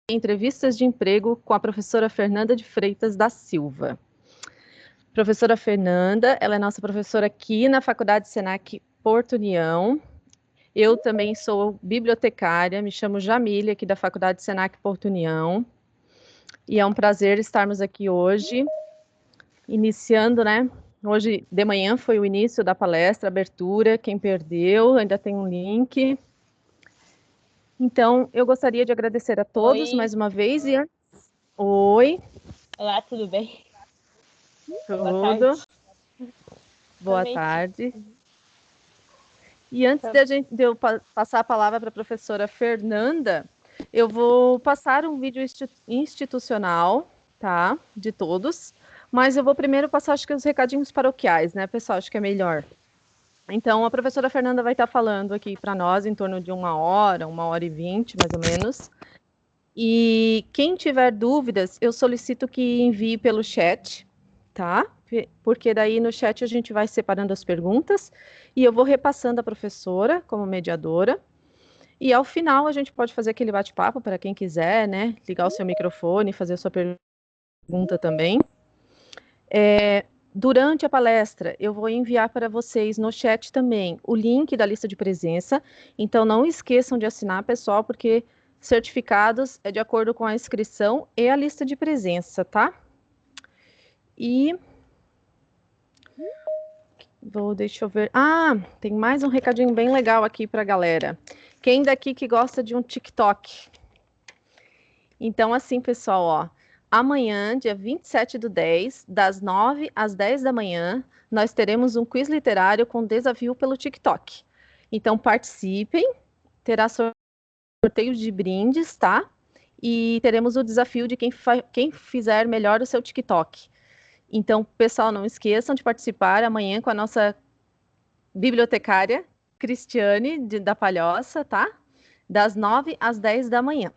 Entrevistas de emprego com a professora Fernanda de Freitas da Silva. Professora Fernanda, ela é nossa professora aqui na Faculdade Senac Porto União. Eu também sou bibliotecária, me chamo Jamília, aqui da Faculdade Senac Porto União. E é um prazer estarmos aqui hoje, iniciando, né? Hoje de manhã foi o início da palestra, abertura. Quem perdeu, ainda tem um link. Então, eu gostaria de agradecer a todos mais uma vez. Oi. Olá, tudo bem? Tudo. Boa tarde. E antes de eu passar a palavra para a professora Fernanda, eu vou passar um vídeo institucional, tá? De todos. Mas eu vou primeiro passar, acho que os recadinhos paroquiais, né, pessoal? Acho que é melhor. Então, a professora Fernanda vai estar falando aqui para nós em torno de 1h e 20, mais ou menos. E quem tiver dúvidas, eu solicito que envie pelo chat, tá? Porque daí no chat a gente vai separando as perguntas e eu vou repassando a professora como mediadora. E ao final a gente pode fazer aquele bate-papo para quem quiser, né? Ligar o seu microfone e fazer a sua pergunta também. Durante a palestra, eu vou enviar para vocês no chat também o link da lista de presença. Então, não esqueçam de assinar, pessoal, porque certificados é de acordo com a inscrição e a lista de presença, tá? E deixa eu ver. Tem mais um recadinho bem legal aqui para a galera. Quem daqui que gosta de um TikTok? Então, assim, pessoal, ó. Amanhã, dia 27/10, das 9 às 10 da manhã, nós teremos um quiz literário com desafio pelo TikTok. Então, participem, terá sorteio de brindes, tá? E teremos o desafio de quem fizer melhor o seu TikTok. Então, pessoal, não esqueçam de participar amanhã com a nossa bibliotecária, Cristiane, da Palhoça, tá? Das 9 às 10 da manhã.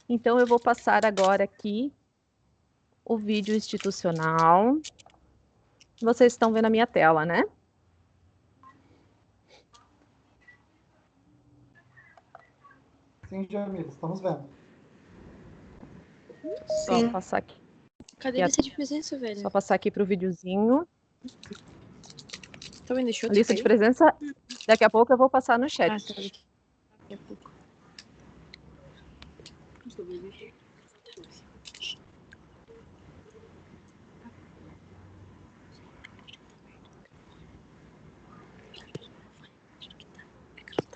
Então, eu vou passar agora aqui o vídeo institucional. Vocês estão vendo a minha tela, né? Sim, Jamila, estamos vendo. Sim. Só passar aqui. Cadê a lista de presença, velho? Só passar aqui para o videozinho. Também deixou a lista de presença, daqui a pouco eu vou passar no chat. Tá, daqui a pouco.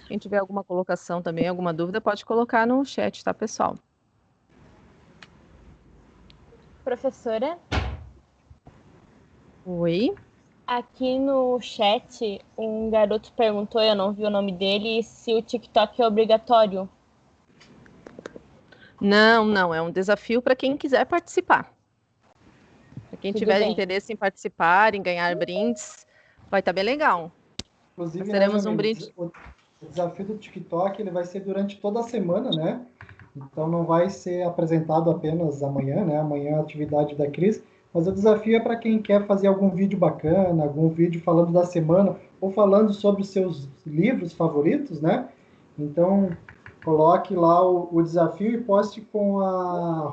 Quem tiver alguma colocação também, alguma dúvida, pode colocar no chat, tá, pessoal? Professora? Oi? Aqui no chat, um garoto perguntou, eu não vi o nome dele, se o TikTok é obrigatório. Não, é um desafio para quem quiser participar. Para quem tiver interesse em participar, em ganhar brindes, vai estar bem legal. Inclusive, nós teremos um brinde. O desafio do TikTok ele vai ser durante toda a semana, né? Então não vai ser apresentado apenas amanhã, né? Amanhã é a atividade da Cris, mas o desafio é para quem quer fazer algum vídeo bacana, algum vídeo falando da semana ou falando sobre os seus livros favoritos, né? Então coloque lá o desafio e poste com a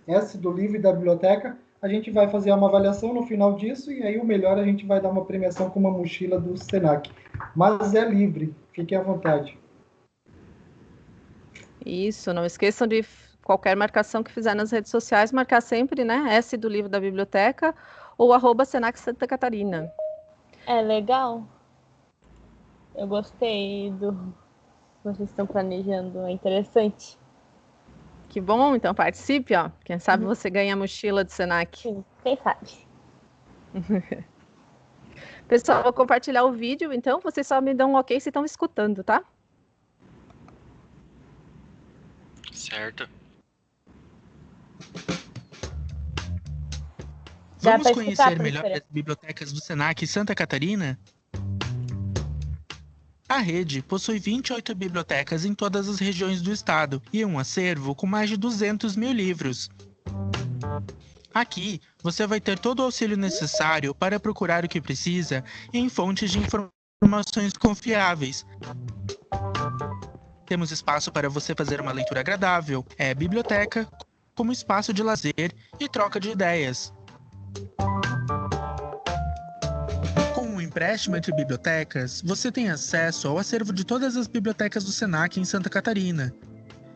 @S do livro e da biblioteca. A gente vai fazer uma avaliação no final disso e aí o melhor a gente vai dar uma premiação com uma mochila do Senac. Mas é livre, fiquem à vontade. Isso, não esqueçam de qualquer marcação que fizer nas redes sociais, marcar sempre, né, S do livro da biblioteca ou @Senac Santa Catarina. É legal. Eu gostei do que vocês estão planejando, é interessante. Que bom, então participe, ó. Quem sabe você ganha a mochila do Senac. Sim, quem sabe. Pessoal, vou compartilhar o vídeo, então vocês só me dão um ok se estão escutando, tá? Certo. Vamos conhecer melhor as bibliotecas do Senac Santa Catarina? A rede possui 28 bibliotecas em todas as regiões do estado e um acervo com mais de 200 mil livros. Aqui, você vai ter todo o auxílio necessário para procurar o que precisa em fontes de informações confiáveis. Temos espaço para você fazer uma leitura agradável. É biblioteca como espaço de lazer e troca de ideias. Com o empréstimo entre bibliotecas, você tem acesso ao acervo de todas as bibliotecas do Senac em Santa Catarina.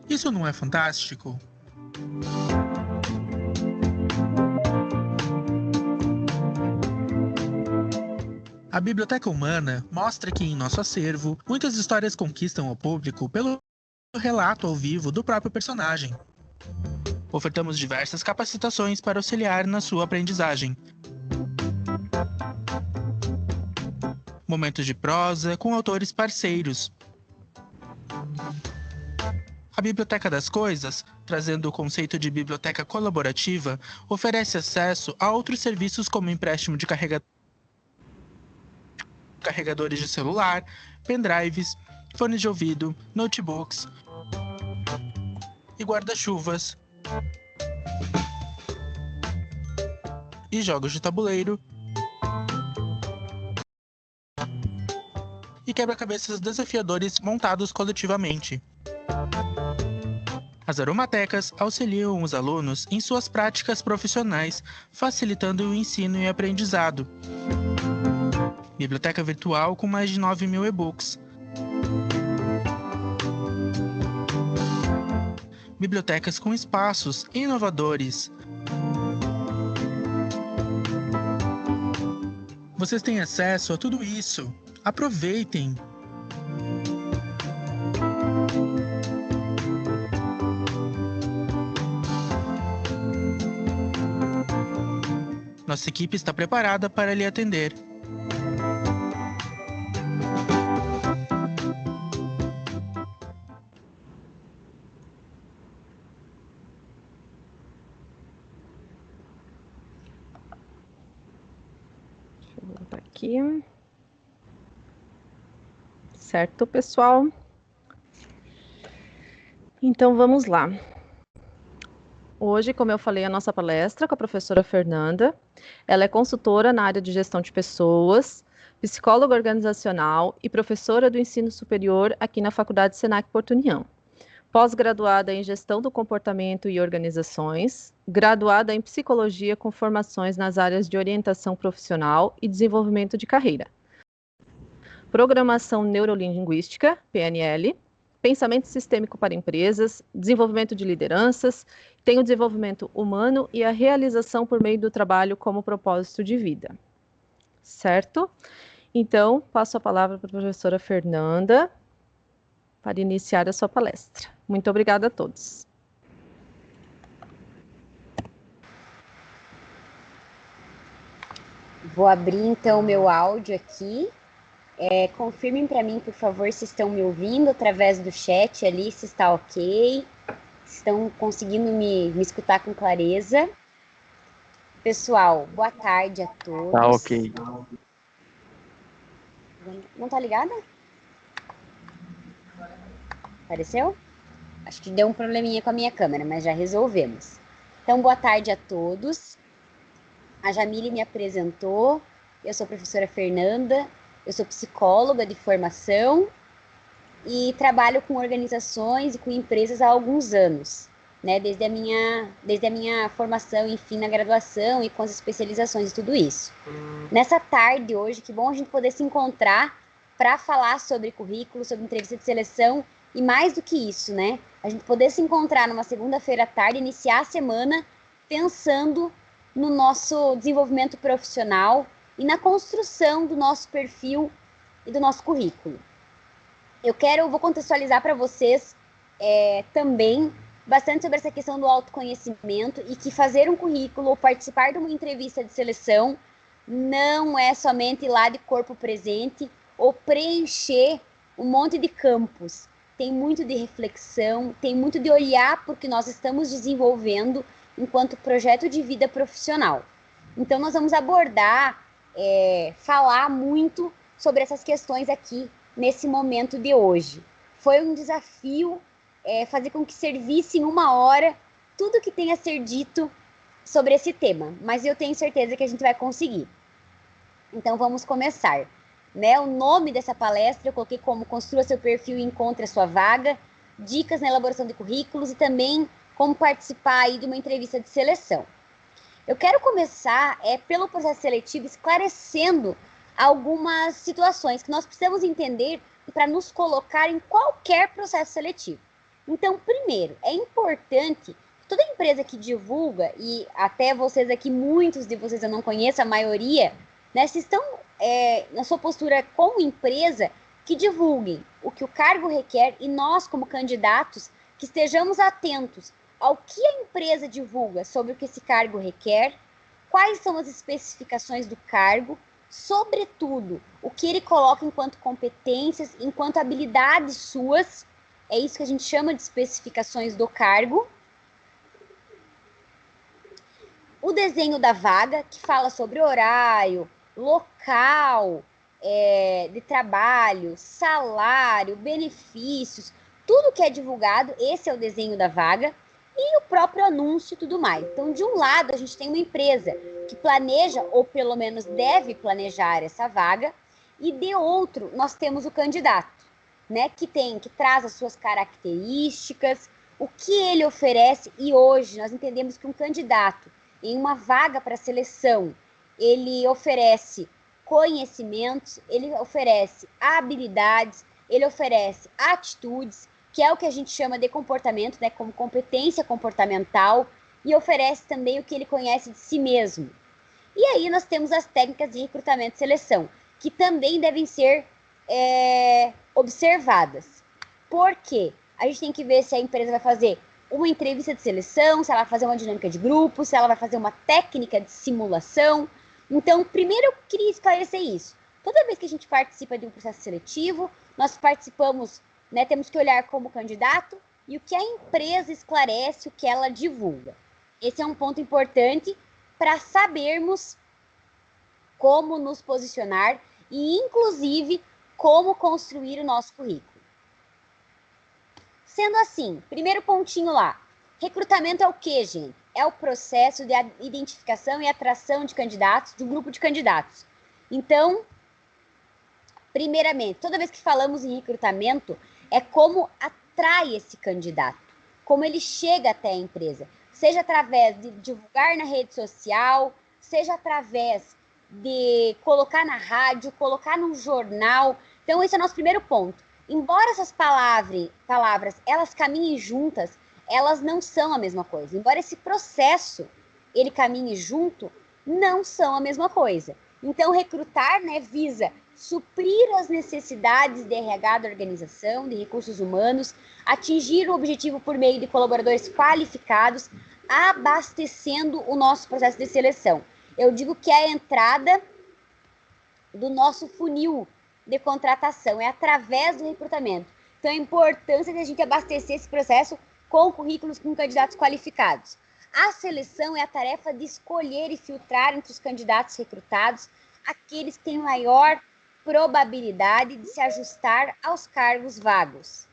Isso não é fantástico? A Biblioteca Humana mostra que em nosso acervo, muitas histórias conquistam o público pelo relato ao vivo do próprio personagem. Ofertamos diversas capacitações para auxiliar na sua aprendizagem. Momentos de prosa com autores parceiros. A Biblioteca das Coisas, trazendo o conceito de biblioteca colaborativa, oferece acesso a outros serviços como empréstimo de carregadores de celular, pendrives, fones de ouvido, notebooks e guarda-chuvas e jogos de tabuleiro e quebra-cabeças desafiadores montados coletivamente. As aromatecas auxiliam os alunos em suas práticas profissionais, facilitando o ensino e aprendizado. Biblioteca virtual com mais de 9.000 e-books. Bibliotecas com espaços inovadores. Vocês têm acesso a tudo isso. Aproveitem! Nossa equipe está preparada para lhe atender. Deixa eu voltar aqui. Certo, pessoal? Então, vamos lá. Hoje, como eu falei, a nossa palestra com a professora Fernanda. Ela é consultora na área de gestão de pessoas, psicóloga organizacional e professora do ensino superior aqui na Faculdade Senac Porto União. Pós-graduada em gestão do comportamento e organizações, graduada em psicologia com formações nas áreas de orientação profissional e desenvolvimento de carreira. Programação neurolinguística, PNL, pensamento sistêmico para empresas, desenvolvimento de lideranças, tem o desenvolvimento humano e a realização por meio do trabalho como propósito de vida. Certo? Então, passo a palavra para a professora Fernanda para iniciar a sua palestra. Muito obrigada a todos. Vou abrir, então, o meu áudio aqui. Confirmem para mim, por favor, se estão me ouvindo através do chat ali, se está ok. Se estão conseguindo me escutar com clareza. Pessoal, boa tarde a todos. Tá ok. Não tá ligada? Apareceu? Acho que deu um probleminha com a minha câmera, mas já resolvemos. Então, boa tarde a todos. A Jamile me apresentou. Eu sou a professora Fernanda. Eu sou psicóloga de formação e trabalho com organizações e com empresas há alguns anos, né? Desde a minha formação, enfim, na graduação e com as especializações e tudo isso. Nessa tarde hoje, que bom a gente poder se encontrar para falar sobre currículo, sobre entrevista de seleção e mais do que isso, né? A gente poder se encontrar numa segunda-feira à tarde, iniciar a semana pensando no nosso desenvolvimento profissional e na construção do nosso perfil e do nosso currículo. Eu vou contextualizar para vocês também bastante sobre essa questão do autoconhecimento e que fazer um currículo ou participar de uma entrevista de seleção não é somente ir lá de corpo presente ou preencher um monte de campos. Tem muito de reflexão, tem muito de olhar para o que nós estamos desenvolvendo enquanto projeto de vida profissional. Então, nós vamos abordar, falar muito sobre essas questões aqui nesse momento de hoje. Foi um desafio fazer com que servisse em 1 hora tudo que tem a ser dito sobre esse tema, mas eu tenho certeza que a gente vai conseguir. Então, vamos começar. né? O nome dessa palestra eu coloquei como Construa seu perfil e encontre a sua vaga, dicas na elaboração de currículos e também como participar aí de uma entrevista de seleção. Eu quero começar pelo processo seletivo esclarecendo algumas situações que nós precisamos entender para nos colocar em qualquer processo seletivo. Então, primeiro, é importante que toda empresa que divulga, e até vocês aqui, muitos de vocês eu não conheço, a maioria, né, se estão na sua postura como empresa, que divulguem o que o cargo requer e nós, como candidatos, que estejamos atentos ao que a empresa divulga sobre o que esse cargo requer, quais são as especificações do cargo, sobretudo, o que ele coloca enquanto competências, enquanto habilidades suas, é isso que a gente chama de especificações do cargo. O desenho da vaga, que fala sobre horário, local de trabalho, salário, benefícios, tudo que é divulgado, esse é o desenho da vaga, e o próprio anúncio e tudo mais. Então, de um lado, a gente tem uma empresa que planeja, ou pelo menos deve planejar essa vaga, e de outro, nós temos o candidato, né, que traz as suas características, o que ele oferece, e hoje nós entendemos que um candidato em uma vaga para seleção, ele oferece conhecimentos, ele oferece habilidades, ele oferece atitudes, que é o que a gente chama de comportamento, né, como competência comportamental, e oferece também o que ele conhece de si mesmo. E aí nós temos as técnicas de recrutamento e seleção, que também devem ser observadas. Por quê? A gente tem que ver se a empresa vai fazer uma entrevista de seleção, se ela vai fazer uma dinâmica de grupo, se ela vai fazer uma técnica de simulação. Então, primeiro eu queria esclarecer isso. Toda vez que a gente participa de um processo seletivo, nós participamos, né, temos que olhar como candidato e o que a empresa esclarece, o que ela divulga. Esse é um ponto importante para sabermos como nos posicionar e, inclusive, como construir o nosso currículo. Sendo assim, primeiro pontinho lá, recrutamento é o quê, gente? É o processo de identificação e atração de candidatos, de um grupo de candidatos. Então, primeiramente, toda vez que falamos em recrutamento, é como atrai esse candidato, como ele chega até a empresa, seja através de divulgar na rede social, seja através de colocar na rádio, colocar no jornal. Então, esse é o nosso primeiro ponto. Embora essas palavras elas caminhem juntas, elas não são a mesma coisa. Embora esse processo ele caminhe junto, não são a mesma coisa. Então, recrutar, né, visa suprir as necessidades de RH da organização, de recursos humanos, atingir o objetivo por meio de colaboradores qualificados, abastecendo o nosso processo de seleção. Eu digo que é a entrada do nosso funil de contratação, é através do recrutamento. Então, a importância de a gente abastecer esse processo com currículos com candidatos qualificados. A seleção é a tarefa de escolher e filtrar entre os candidatos recrutados aqueles que têm maior probabilidade de se ajustar aos cargos vagos.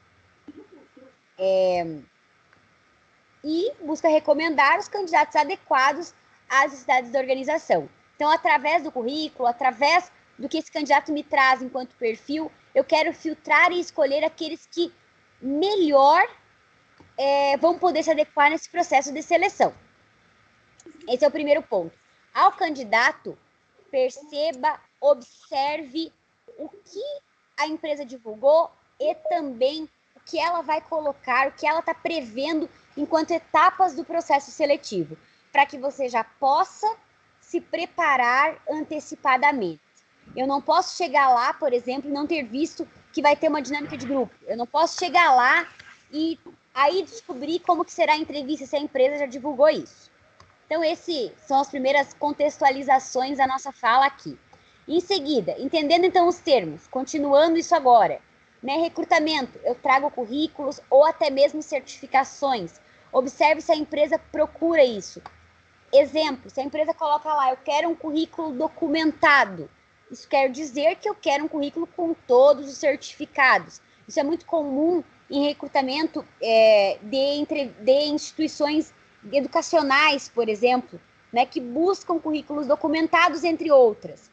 E busca recomendar os candidatos adequados às necessidades da organização. Então, através do currículo, através do que esse candidato me traz enquanto perfil, eu quero filtrar e escolher aqueles que melhor vão poder se adequar nesse processo de seleção. Esse é o primeiro ponto. Ao candidato, perceba, observe o que a empresa divulgou e também o que ela vai colocar, o que ela está prevendo enquanto etapas do processo seletivo, para que você já possa se preparar antecipadamente. Eu não posso chegar lá, por exemplo, e não ter visto que vai ter uma dinâmica de grupo. Eu não posso chegar lá e aí descobrir como que será a entrevista, se a empresa já divulgou isso. Então, essas são as primeiras contextualizações da nossa fala aqui. Em seguida, entendendo então os termos, continuando isso agora, né, recrutamento, eu trago currículos ou até mesmo certificações. Observe se a empresa procura isso. Exemplo, se a empresa coloca lá, eu quero um currículo documentado. Isso quer dizer que eu quero um currículo com todos os certificados. Isso é muito comum em recrutamento de instituições educacionais, por exemplo, né, que buscam currículos documentados, entre outras.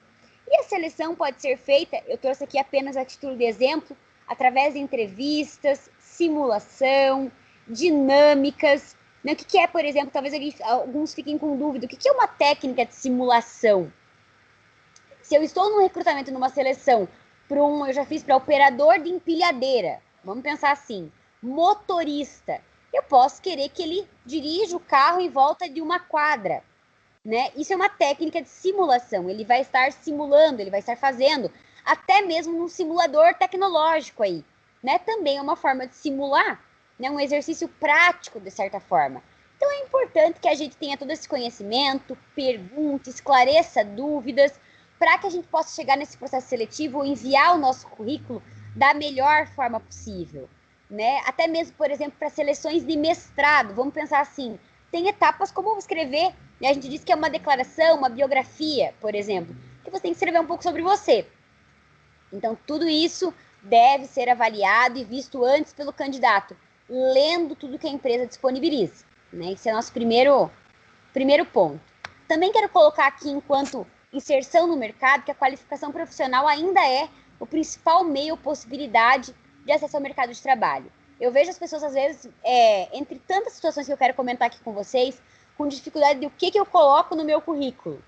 E a seleção pode ser feita, eu trouxe aqui apenas a título de exemplo, através de entrevistas, simulação, dinâmicas. Né? O que é, por exemplo, talvez alguns fiquem com dúvida, o que é uma técnica de simulação? Se eu estou num recrutamento, numa seleção, eu já fiz para operador de empilhadeira, vamos pensar assim, motorista, eu posso querer que ele dirija o carro em volta de uma quadra, né? Isso é uma técnica de simulação, ele vai estar simulando, ele vai estar fazendo, até mesmo num simulador tecnológico aí, né? Também é uma forma de simular, né? Um exercício prático, de certa forma. Então é importante que a gente tenha todo esse conhecimento, pergunte, esclareça dúvidas, para que a gente possa chegar nesse processo seletivo e enviar o nosso currículo da melhor forma possível, né? Até mesmo, por exemplo, para seleções de mestrado, vamos pensar assim, tem etapas como escrever, né? A gente diz que é uma declaração, uma biografia, por exemplo, que você tem que escrever um pouco sobre você. Então, tudo isso deve ser avaliado e visto antes pelo candidato, lendo tudo que a empresa disponibiliza, né? Esse é o nosso primeiro ponto. Também quero colocar aqui, enquanto inserção no mercado, que a qualificação profissional ainda é o principal meio ou possibilidade de acesso ao mercado de trabalho. Eu vejo as pessoas, às vezes, entre tantas situações que eu quero comentar aqui com vocês, com dificuldade de o que eu coloco no meu currículo.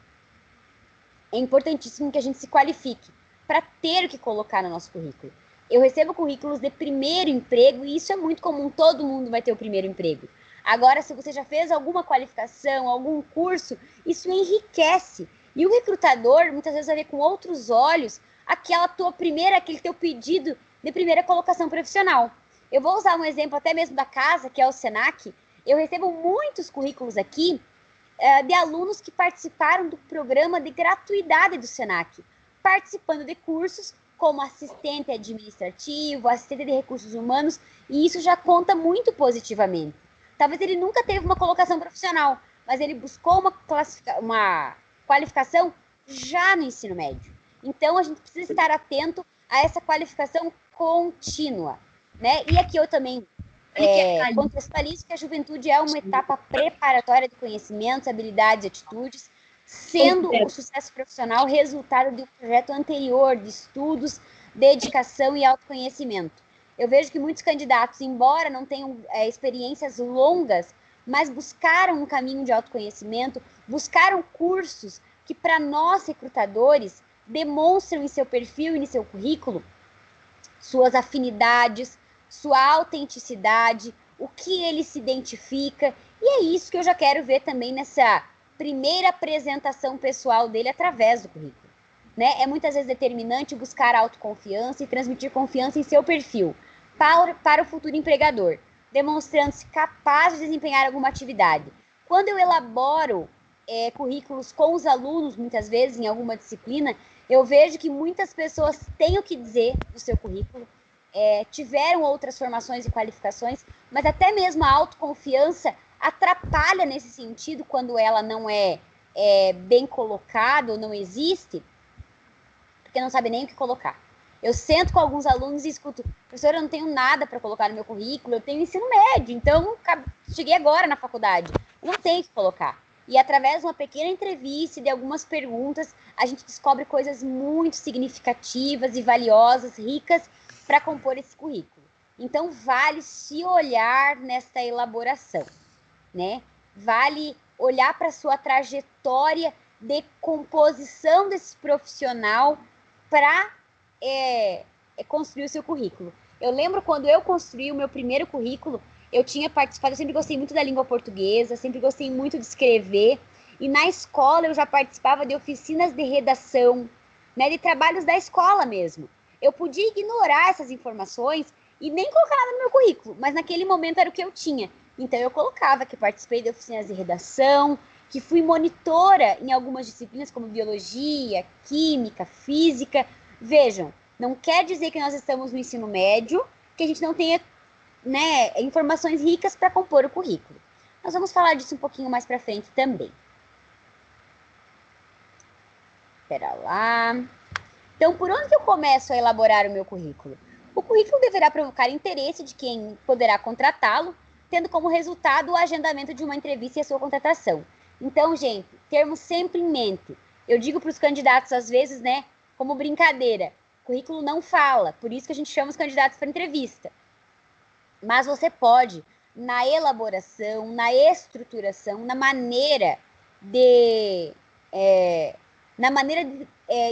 É importantíssimo que a gente se qualifique para ter o que colocar no nosso currículo. Eu recebo currículos de primeiro emprego e isso é muito comum, todo mundo vai ter o primeiro emprego. Agora, se você já fez alguma qualificação, algum curso, isso enriquece. E o recrutador, muitas vezes, vai ver com outros olhos aquele teu pedido de primeira colocação profissional. Eu vou usar um exemplo até mesmo da casa, que é o Senac. Eu recebo muitos currículos aqui de alunos que participaram do programa de gratuidade do Senac, participando de cursos como assistente administrativo, assistente de recursos humanos, e isso já conta muito positivamente. Talvez ele nunca teve uma colocação profissional, mas ele buscou uma qualificação já no ensino médio. Então, a gente precisa estar atento a essa qualificação contínua, né? E aqui eu também contextualizo que a juventude é uma etapa preparatória de conhecimentos, habilidades e atitudes, sendo o sucesso profissional resultado de um projeto anterior de estudos, dedicação e autoconhecimento. Eu vejo que muitos candidatos, embora não tenham experiências longas, mas buscaram um caminho de autoconhecimento, buscaram cursos que, para nós recrutadores, demonstram em seu perfil e em seu currículo suas afinidades, sua autenticidade, o que ele se identifica, e é isso que eu já quero ver também nessa primeira apresentação pessoal dele através do currículo. Né? É muitas vezes determinante buscar autoconfiança e transmitir confiança em seu perfil para o futuro empregador, demonstrando-se capaz de desempenhar alguma atividade. Quando eu elaboro currículos com os alunos, muitas vezes, em alguma disciplina, eu vejo que muitas pessoas têm o que dizer do seu currículo, tiveram outras formações e qualificações, mas até mesmo a autoconfiança atrapalha nesse sentido quando ela não é bem colocada ou não existe, porque não sabe nem o que colocar. Eu sento com alguns alunos e escuto, professora, eu não tenho nada para colocar no meu currículo, eu tenho ensino médio, então cheguei agora na faculdade, eu não tenho o que colocar. E através de uma pequena entrevista e de algumas perguntas, a gente descobre coisas muito significativas e valiosas, ricas, para compor esse currículo. Então, vale se olhar nesta elaboração, né? Vale olhar para a sua trajetória de composição desse profissional para construir o seu currículo. Eu lembro quando eu construí o meu primeiro currículo, eu tinha participado, eu sempre gostei muito da língua portuguesa, sempre gostei muito de escrever, e na escola eu já participava de oficinas de redação, né, de trabalhos da escola mesmo. Eu podia ignorar essas informações e nem colocar nada no meu currículo, mas naquele momento era o que eu tinha. Então eu colocava que participei de oficinas de redação, que fui monitora em algumas disciplinas como biologia, química, física. Vejam, não quer dizer que nós estamos no ensino médio, que a gente não tenha, né, informações ricas para compor o currículo. Nós vamos falar disso um pouquinho mais para frente também. Espera lá. Então, por onde que eu começo a elaborar o meu currículo? O currículo deverá provocar interesse de quem poderá contratá-lo, tendo como resultado o agendamento de uma entrevista e a sua contratação. Então, gente, termos sempre em mente, Eu digo para os candidatos, às vezes, né, como brincadeira, currículo não fala, por isso que a gente chama os candidatos para entrevista. Mas você pode, na elaboração, na estruturação, na maneira de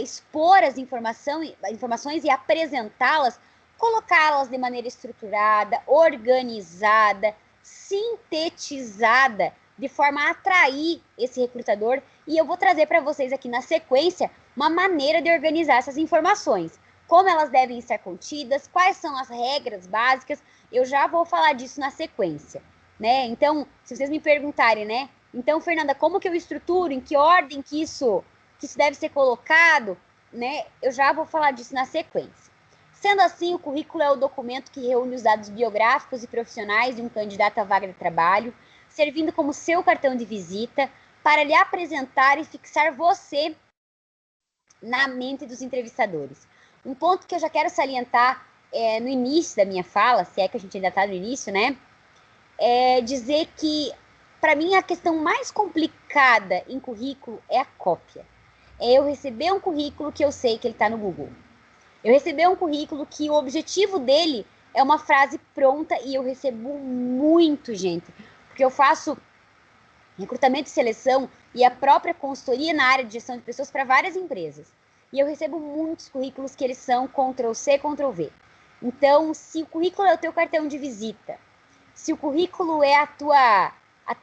expor as informações e apresentá-las, colocá-las de maneira estruturada, organizada, sintetizada, de forma a atrair esse recrutador. E eu vou trazer para vocês aqui na sequência uma maneira de organizar essas informações, como elas devem estar contidas, quais são as regras básicas. Eu já vou falar disso na sequência, né? Então, se vocês me perguntarem, né? Então, Fernanda, como que eu estruturo, em que ordem que isso deve ser colocado, né? Eu já vou falar disso na sequência. Sendo assim, o currículo é o documento que reúne os dados biográficos e profissionais de um candidato à vaga de trabalho, servindo como seu cartão de visita para lhe apresentar e fixar você na mente dos entrevistadores. Um ponto que eu já quero salientar no início da minha fala, se é que a gente ainda está no início, né? É dizer que, para mim, a questão mais complicada em currículo é a cópia. É eu receber um currículo que eu sei que ele está no Google. Eu receber um currículo que o objetivo dele é uma frase pronta, e eu recebo muito, gente, porque eu faço recrutamento e seleção e a própria consultoria na área de gestão de pessoas para várias empresas. E eu recebo muitos currículos que eles são Ctrl+C, Ctrl+V. Então, se o currículo é o teu cartão de visita, se o currículo é a tua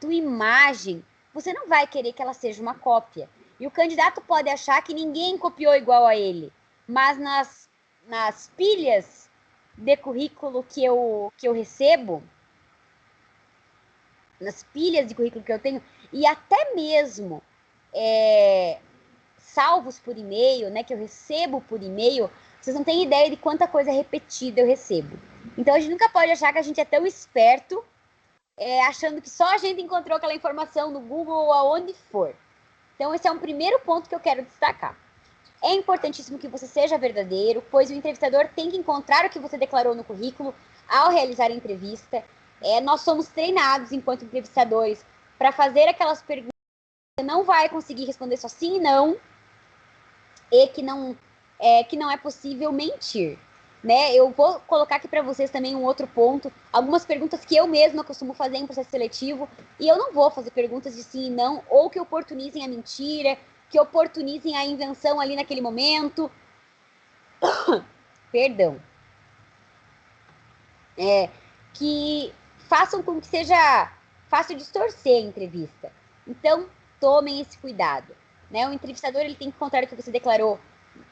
imagem, você não vai querer que ela seja uma cópia. E o candidato pode achar que ninguém copiou igual a ele, mas nas pilhas de currículo que eu recebo, nas pilhas de currículo que eu tenho, e até mesmo salvos por e-mail, né, que eu recebo por e-mail, vocês não têm ideia de quanta coisa repetida eu recebo. Então, a gente nunca pode achar que a gente é tão esperto, achando que só a gente encontrou aquela informação no Google ou aonde for. Então, esse é um primeiro ponto que eu quero destacar. É importantíssimo que você seja verdadeiro, pois o entrevistador tem que encontrar o que você declarou no currículo ao realizar a entrevista. Nós somos treinados, enquanto entrevistadores, para fazer aquelas perguntas que você não vai conseguir responder só sim e não, e que não é possível mentir, né? Eu vou colocar aqui para vocês também um outro ponto, algumas perguntas que eu mesma costumo fazer em processo seletivo, e eu não vou fazer perguntas de sim e não, ou que oportunizem a mentira, que oportunizem a invenção ali naquele momento. Perdão. Que façam com que seja fácil distorcer a entrevista. Então, tomem esse cuidado, né? O entrevistador ele tem que contar o que você declarou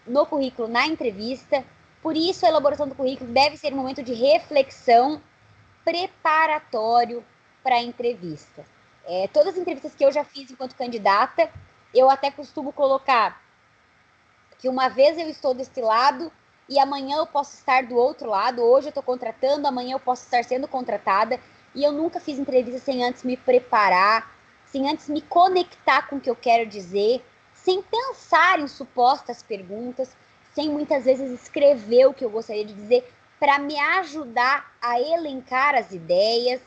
no currículo na entrevista. Por isso, a elaboração do currículo deve ser um momento de reflexão preparatório para a entrevista. Todas as entrevistas que eu já fiz enquanto candidata, eu até costumo colocar que uma vez eu estou desse lado e amanhã eu posso estar do outro lado. Hoje eu estou contratando, amanhã eu posso estar sendo contratada. E eu nunca fiz entrevista sem antes me preparar, sem antes me conectar com o que eu quero dizer, sem pensar em supostas perguntas, sem muitas vezes escrever o que eu gostaria de dizer, para me ajudar a elencar as ideias.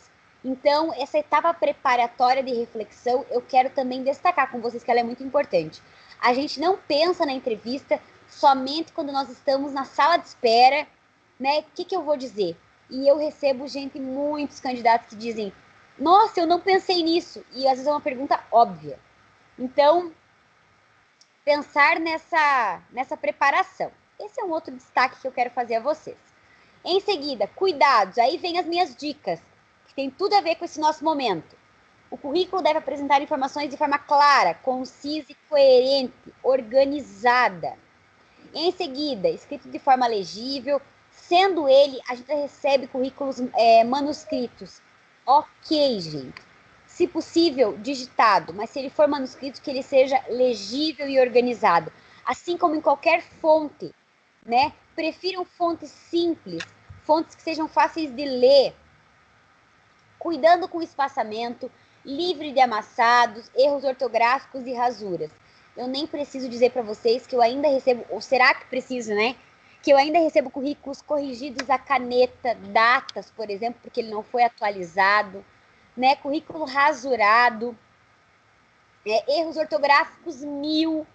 Então, essa etapa preparatória de reflexão, eu quero também destacar com vocês que ela é muito importante. A gente não pensa na entrevista somente quando nós estamos na sala de espera, né? O que eu vou dizer? E eu recebo, gente, muitos candidatos que dizem: nossa, eu não pensei nisso. E às vezes é uma pergunta óbvia. Então, pensar nessa preparação. Esse é um outro destaque que eu quero fazer a vocês. Em seguida, cuidados. Aí vem as minhas dicas, que tem tudo a ver com esse nosso momento. O currículo deve apresentar informações de forma clara, concisa e coerente, organizada. Em seguida, escrito de forma legível, sendo ele, a gente recebe currículos manuscritos. Ok, gente. Se possível, digitado, mas se ele for manuscrito, que ele seja legível e organizado. Assim como em qualquer fonte, né? Prefiram fontes simples, fontes que sejam fáceis de ler, cuidando com o espaçamento, livre de amassados, erros ortográficos e rasuras. Eu nem preciso dizer para vocês que eu ainda recebo, ou será que preciso, né? Que eu ainda recebo currículos corrigidos à caneta, datas, por exemplo, porque ele não foi atualizado, né? Currículo rasurado, erros ortográficos 1000,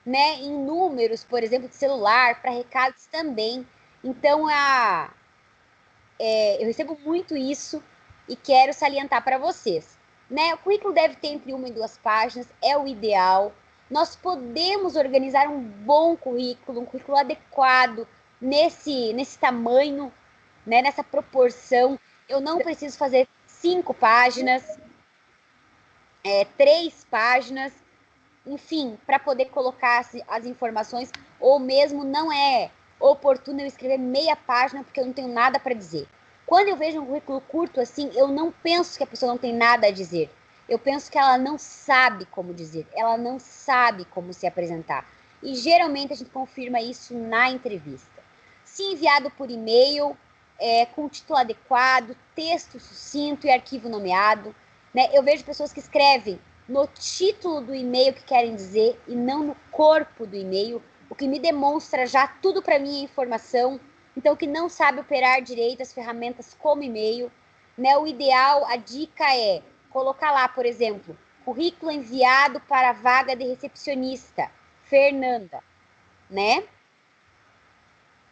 né, em números, por exemplo, de celular, para recados também. Então, eu recebo muito isso e quero salientar para vocês. Né? O currículo deve ter entre 1 e 2 páginas, é o ideal. Nós podemos organizar um bom currículo, um currículo adequado nesse tamanho, né, nessa proporção. Eu não preciso fazer 5 páginas, 3 páginas, enfim, para poder colocar as informações, ou mesmo não é oportuno eu escrever meia página porque eu não tenho nada para dizer. Quando eu vejo um currículo curto assim, eu não penso que a pessoa não tem nada a dizer. Eu penso que ela não sabe como dizer, ela não sabe como se apresentar. E geralmente a gente confirma isso na entrevista. Se enviado por e-mail, com título adequado, texto sucinto e arquivo nomeado, né? Eu vejo pessoas que escrevem no título do e-mail que querem dizer e não no corpo do e-mail, o que me demonstra já tudo para mim é informação. Então, que não sabe operar direito as ferramentas como e-mail, né? O ideal, a dica é colocar lá, por exemplo, currículo enviado para a vaga de recepcionista, Fernanda, né?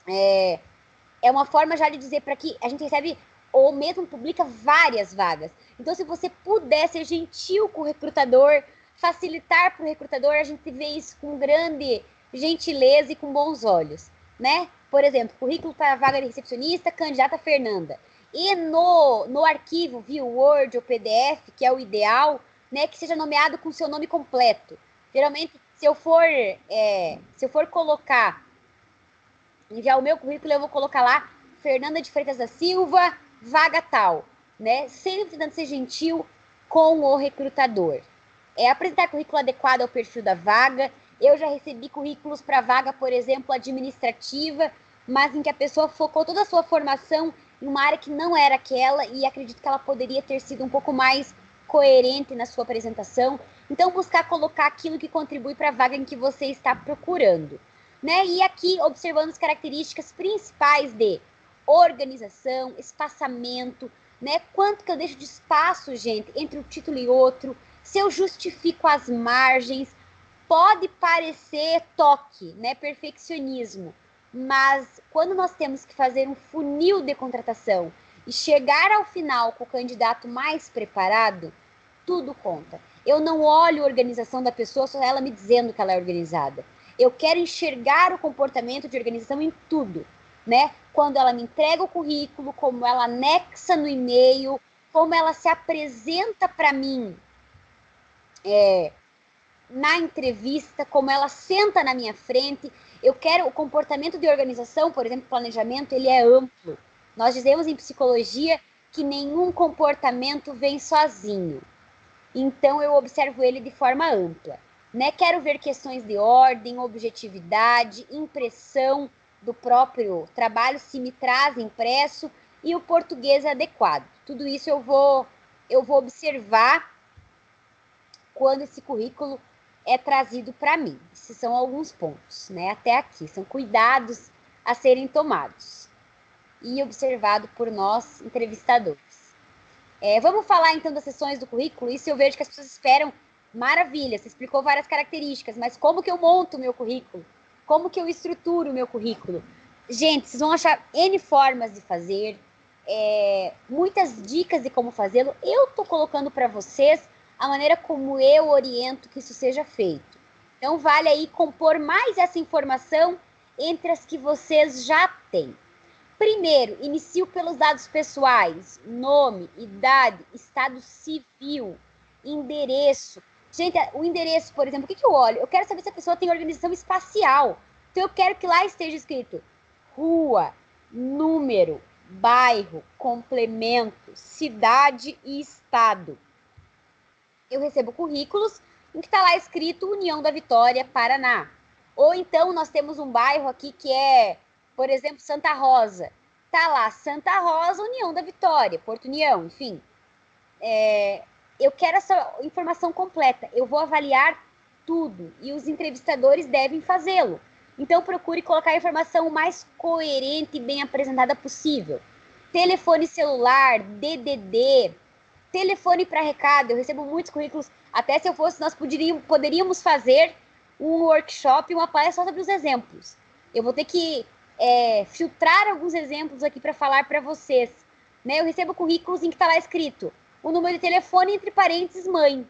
É uma forma já de dizer para que a gente recebe ou mesmo publica várias vagas. Então, se você puder ser gentil com o recrutador, facilitar para o recrutador, a gente vê isso com grande gentileza e com bons olhos, né? Por exemplo, currículo para a vaga de recepcionista, candidata Fernanda. E no arquivo, via Word ou PDF, que é o ideal, né, que seja nomeado com seu nome completo. Geralmente, se eu for colocar, enviar o meu currículo, eu vou colocar lá Fernanda de Freitas da Silva, vaga tal, né? Sempre tentando ser gentil com o recrutador. Apresentar currículo adequado ao perfil da vaga. Eu já recebi currículos para vaga, por exemplo, administrativa, mas em que a pessoa focou toda a sua formação em uma área que não era aquela, e acredito que ela poderia ter sido um pouco mais coerente na sua apresentação. Então, buscar colocar aquilo que contribui para a vaga em que você está procurando. Né? E aqui, observando as características principais de organização, espaçamento, né? Quanto que eu deixo de espaço, gente, entre um título e outro, se eu justifico as margens. Pode parecer toque, né? Perfeccionismo, mas quando nós temos que fazer um funil de contratação e chegar ao final com o candidato mais preparado, tudo conta. Eu não olho a organização da pessoa só ela me dizendo que ela é organizada. Eu quero enxergar o comportamento de organização em tudo, né? Quando ela me entrega o currículo, como ela anexa no e-mail, como ela se apresenta para mim na entrevista, como ela senta na minha frente. Eu quero o comportamento de organização, por exemplo, planejamento, ele é amplo. Nós dizemos em psicologia que nenhum comportamento vem sozinho. Então, eu observo ele de forma ampla. Né? Quero ver questões de ordem, objetividade, impressão do próprio trabalho, se me traz impresso, e o português adequado. Tudo isso eu vou observar quando esse currículo é trazido para mim. Esses são alguns pontos, né? Até aqui, são cuidados a serem tomados e observado por nós, entrevistadores. Vamos falar então das sessões do currículo. Isso eu vejo que as pessoas esperam. Maravilha, você explicou várias características, mas como que eu monto o meu currículo? Como que eu estruturo o meu currículo? Gente, vocês vão achar N formas de fazer, muitas dicas de como fazê-lo. Eu estou colocando para vocês a maneira como eu oriento que isso seja feito. Então, vale aí compor mais essa informação entre as que vocês já têm. Primeiro, inicio pelos dados pessoais, nome, idade, estado civil, endereço. Gente, o endereço, por exemplo, o que eu olho? Eu quero saber se a pessoa tem organização espacial. Então, eu quero que lá esteja escrito rua, número, bairro, complemento, cidade e estado. Eu recebo currículos em que está lá escrito União da Vitória, Paraná. Ou então nós temos um bairro aqui que é, por exemplo, Santa Rosa. Está lá Santa Rosa, União da Vitória, Porto União, enfim. Eu quero essa informação completa. Eu vou avaliar tudo e os entrevistadores devem fazê-lo. Então procure colocar a informação o mais coerente e bem apresentada possível. Telefone celular, DDD, telefone para recado. Eu recebo muitos currículos. Até se eu fosse, nós poderíamos fazer um workshop, uma palestra sobre os exemplos. Eu vou ter que filtrar alguns exemplos aqui para falar para vocês. Né? Eu recebo currículos em que está lá escrito o número de telefone, entre parênteses, mãe.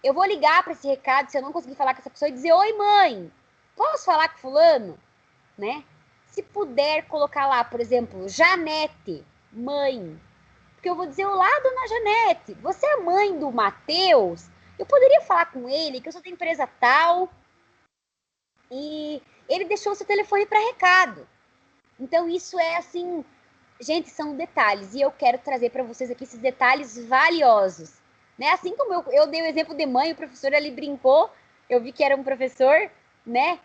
Eu vou ligar para esse recado, se eu não conseguir falar com essa pessoa, e dizer, oi, mãe, posso falar com fulano? Né? Se puder colocar lá, por exemplo, Janete, mãe. Porque eu vou dizer, olá, dona Janete, você é mãe do Matheus? Eu poderia falar com ele, que eu sou da empresa tal, e ele deixou o seu telefone para recado. Então, isso é assim, gente, são detalhes, e eu quero trazer para vocês aqui esses detalhes valiosos. Né? Assim como eu dei o exemplo de mãe, o professor ali brincou, eu vi que era um professor, né?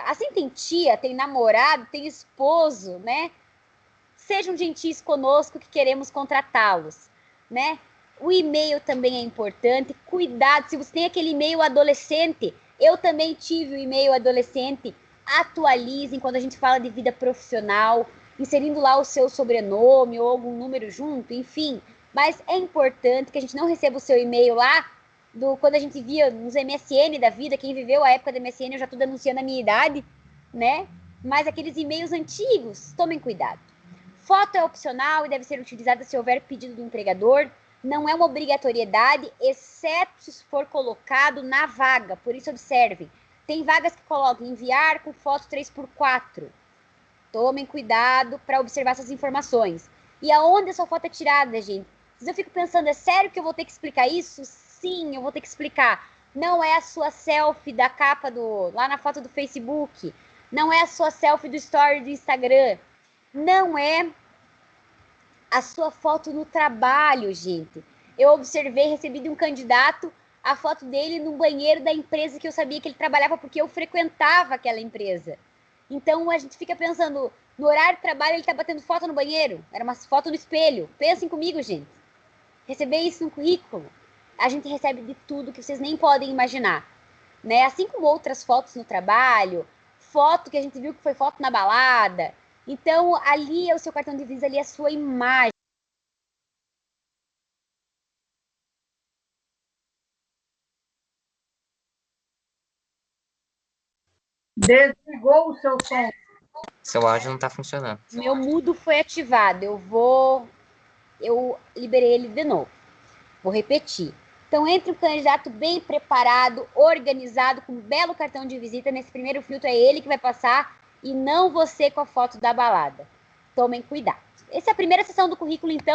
Assim tem tia, tem namorado, tem esposo, né? Sejam gentis conosco que queremos contratá-los, né? O e-mail também é importante, cuidado, se você tem aquele e-mail adolescente, eu também tive o e-mail adolescente, atualizem quando a gente fala de vida profissional, inserindo lá o seu sobrenome ou algum número junto, enfim. Mas é importante que a gente não receba o seu e-mail lá, quando a gente via nos MSN da vida, quem viveu a época da MSN, eu já estou denunciando a minha idade, né? Mas aqueles e-mails antigos, tomem cuidado. Foto é opcional e deve ser utilizada se houver pedido do empregador. Não é uma obrigatoriedade, exceto se for colocado na vaga. Por isso, observem. Tem vagas que colocam enviar com foto 3x4. Tomem cuidado para observar essas informações. E aonde a sua foto é tirada, gente? Eu fico pensando, é sério que eu vou ter que explicar isso? Sim, eu vou ter que explicar. Não é a sua selfie da capa lá na foto do Facebook. Não é a sua selfie do story do Instagram. Não é a sua foto no trabalho, gente. Eu observei, recebi de um candidato a foto dele no banheiro da empresa que eu sabia que ele trabalhava porque eu frequentava aquela empresa. Então a gente fica pensando, no horário de trabalho ele tá batendo foto no banheiro. Era uma foto no espelho. Pensem comigo, gente. Receber isso no currículo. A gente recebe de tudo que vocês nem podem imaginar. Né? Assim como outras fotos no trabalho, foto que a gente viu que foi foto na balada. Então, ali é o seu cartão de visita, ali é a sua imagem. Desligou o seu som. Seu áudio não está funcionando. Meu mudo foi ativado. Eu liberei ele de novo. Vou repetir. Então, entre um candidato bem preparado, organizado, com um belo cartão de visita. Nesse primeiro filtro é ele que vai passar e não você com a foto da balada. Tomem cuidado. Essa é a primeira sessão do currículo, então.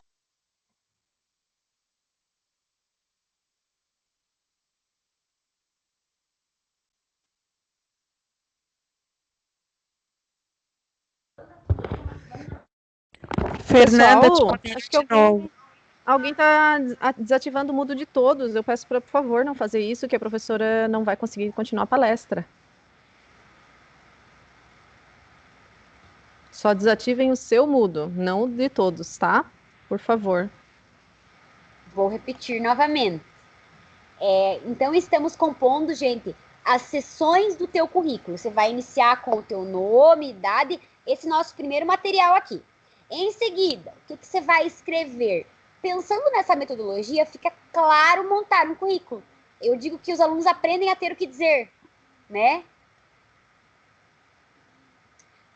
Fernanda, acho que alguém está desativando o mudo de todos. Eu peço para, por favor, não fazer isso, que a professora não vai conseguir continuar a palestra. Só desativem o seu mudo, não o de todos, tá? Por favor. Vou repetir novamente. Então, estamos compondo, gente, as sessões do teu currículo. Você vai iniciar com o teu nome, idade, esse nosso primeiro material aqui. Em seguida, o que você vai escrever? Pensando nessa metodologia, fica claro montar um currículo. Eu digo que os alunos aprendem a ter o que dizer, né?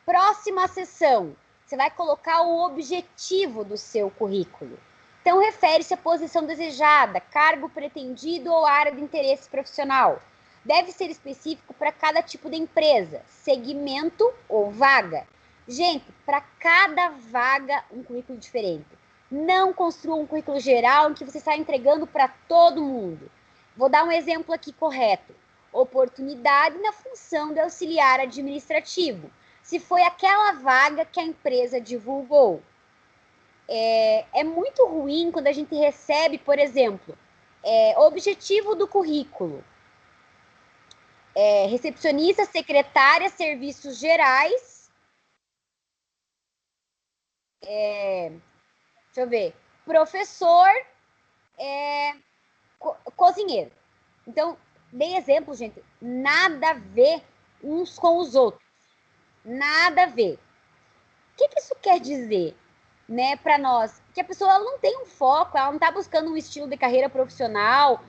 Próxima sessão, você vai colocar o objetivo do seu currículo. Então, refere-se à posição desejada, cargo pretendido ou área de interesse profissional. Deve ser específico para cada tipo de empresa, segmento ou vaga. Gente, para cada vaga, um currículo diferente. Não construa um currículo geral em que você está entregando para todo mundo. Vou dar um exemplo aqui correto. Oportunidade na função de auxiliar administrativo. Se foi aquela vaga que a empresa divulgou. É muito ruim quando a gente recebe, por exemplo, objetivo do currículo. Recepcionista, secretária, serviços gerais. Deixa eu ver. Professor, cozinheiro. Então, dei exemplo, gente. Nada a ver uns com os outros. Nada a ver. O que isso quer dizer, né, para nós? Que a pessoa ela não tem um foco, ela não está buscando um estilo de carreira profissional.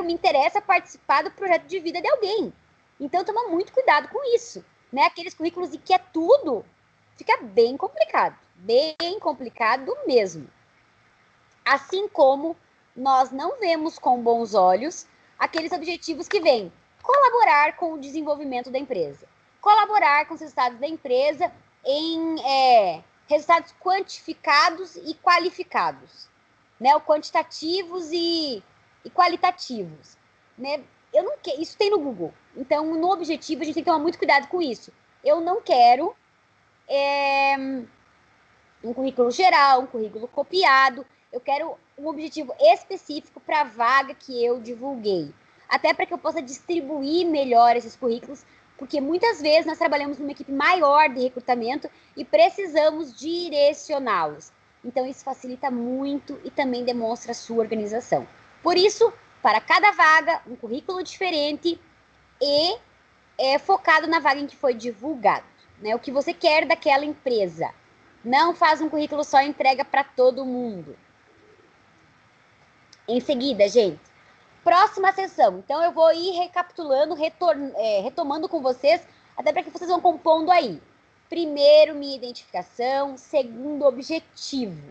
Me interessa participar do projeto de vida de alguém. Então, toma muito cuidado com isso, né? Aqueles currículos de que é tudo, fica bem complicado mesmo. Assim como nós não vemos com bons olhos aqueles objetivos que vêm colaborar com o desenvolvimento da empresa, colaborar com os resultados da empresa em resultados quantificados e qualificados, né? O quantitativos e qualitativos, né? Eu não quero, isso tem no Google. Então, no objetivo, a gente tem que tomar muito cuidado com isso. Eu não quero um currículo geral, um currículo copiado. Eu quero um objetivo específico para a vaga que eu divulguei. Até para que eu possa distribuir melhor esses currículos, porque muitas vezes nós trabalhamos numa equipe maior de recrutamento e precisamos direcioná-los. Então, isso facilita muito e também demonstra a sua organização. Por isso, para cada vaga, um currículo diferente e focado na vaga em que foi divulgado, né? O que você quer daquela empresa. Não faz um currículo só e entrega para todo mundo. Em seguida, gente, próxima sessão. Então, eu vou ir recapitulando, retomando com vocês, até para que vocês vão compondo aí. Primeiro, minha identificação. Segundo, objetivo,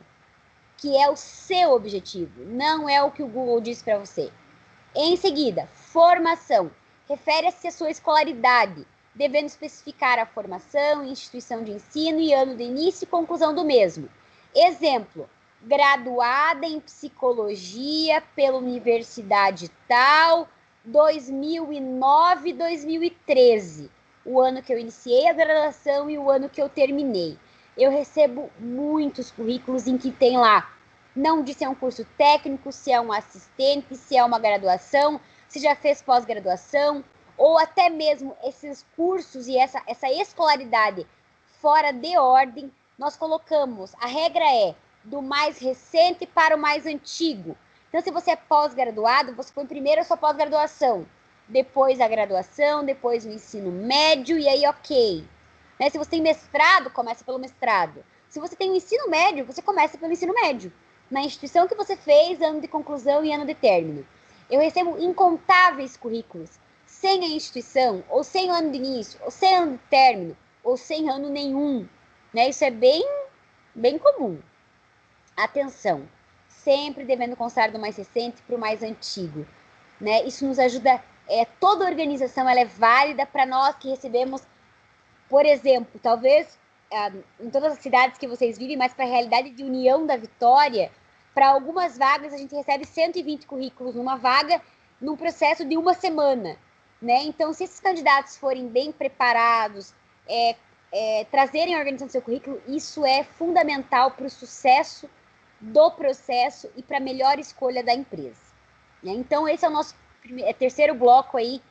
que é o seu objetivo, não é o que o Google disse para você. Em seguida, formação. Refere-se à sua escolaridade, devendo especificar a formação, instituição de ensino e ano de início e conclusão do mesmo. Exemplo, graduada em psicologia pela universidade tal, 2009-2013, o ano que eu iniciei a graduação e o ano que eu terminei. Eu recebo muitos currículos em que tem lá, não diz se é um curso técnico, se é um assistente, se é uma graduação, se já fez pós-graduação, ou até mesmo esses cursos e essa escolaridade fora de ordem, nós colocamos, a regra é do mais recente para o mais antigo. Então, se você é pós-graduado, você põe primeiro a sua pós-graduação, depois a graduação, depois o ensino médio, e aí ok. Né? Se você tem mestrado, começa pelo mestrado. Se você tem o ensino médio, você começa pelo ensino médio. Na instituição que você fez, ano de conclusão e ano de término. Eu recebo incontáveis currículos, sem a instituição, ou sem o ano de início, ou sem ano de término, ou sem ano nenhum. Né? Isso é bem comum. Atenção, sempre devendo constar do mais recente para o mais antigo. Né? Isso nos ajuda, toda organização ela é válida para nós que recebemos, por exemplo, talvez em todas as cidades que vocês vivem, mas para a realidade de União da Vitória, para algumas vagas a gente recebe 120 currículos numa vaga, num processo de uma semana. Né? Então, se esses candidatos forem bem preparados, trazerem a organização do seu currículo, isso é fundamental para o sucesso do processo e para a melhor escolha da empresa. Né? Então, esse é o nosso terceiro bloco aí,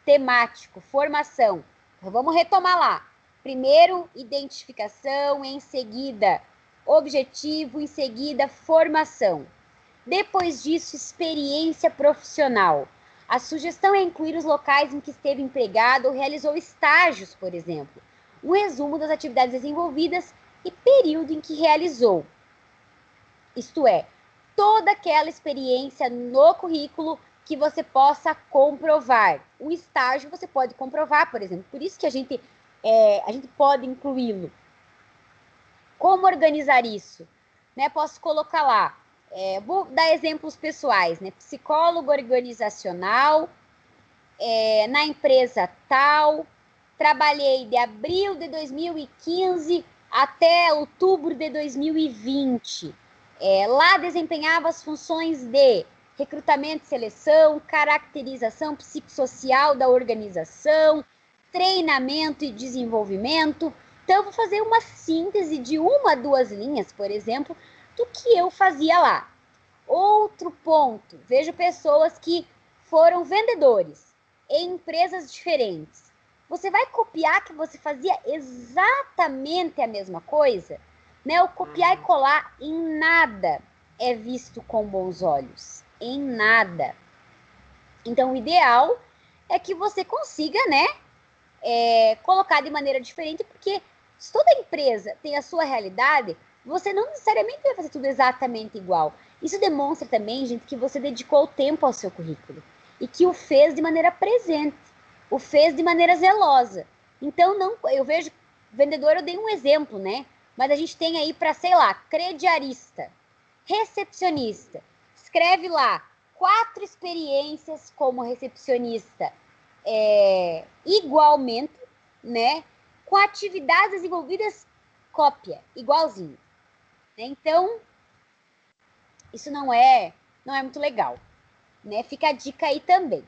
temático, formação. Então, vamos retomar lá. Primeiro, identificação, em seguida, objetivo, em seguida, formação. Depois disso, experiência profissional. A sugestão é incluir os locais em que esteve empregado ou realizou estágios, por exemplo. Um resumo das atividades desenvolvidas e período em que realizou. Isto é, toda aquela experiência no currículo que você possa comprovar. O estágio você pode comprovar, por exemplo. Por isso que a gente pode incluí-lo. Como organizar isso? Né? Posso colocar lá. Vou dar exemplos pessoais. Né? Psicólogo organizacional, na empresa tal. Trabalhei de abril de 2015 até outubro de 2020. Lá desempenhava as funções de recrutamento e seleção, caracterização psicossocial da organização, treinamento e desenvolvimento. Então, eu vou fazer uma síntese de 1 a 2 linhas, por exemplo, do que eu fazia lá. Outro ponto, vejo pessoas que foram vendedores em empresas diferentes. Você vai copiar que você fazia exatamente a mesma coisa? Né? O copiar e colar em nada é visto com bons olhos. Em nada. Então, o ideal é que você consiga, né, colocar de maneira diferente, porque se toda empresa tem a sua realidade, você não necessariamente vai fazer tudo exatamente igual. Isso demonstra também, gente, que você dedicou tempo ao seu currículo e que o fez de maneira presente. o fez de maneira zelosa. Então, não, eu vejo, vendedor, eu dei um exemplo, né? Mas a gente tem aí para, sei lá, crediarista, recepcionista. Escreve lá 4 experiências como recepcionista igualmente, né? Com atividades desenvolvidas cópia, igualzinho. Então, isso não é muito legal, né? Fica a dica aí também.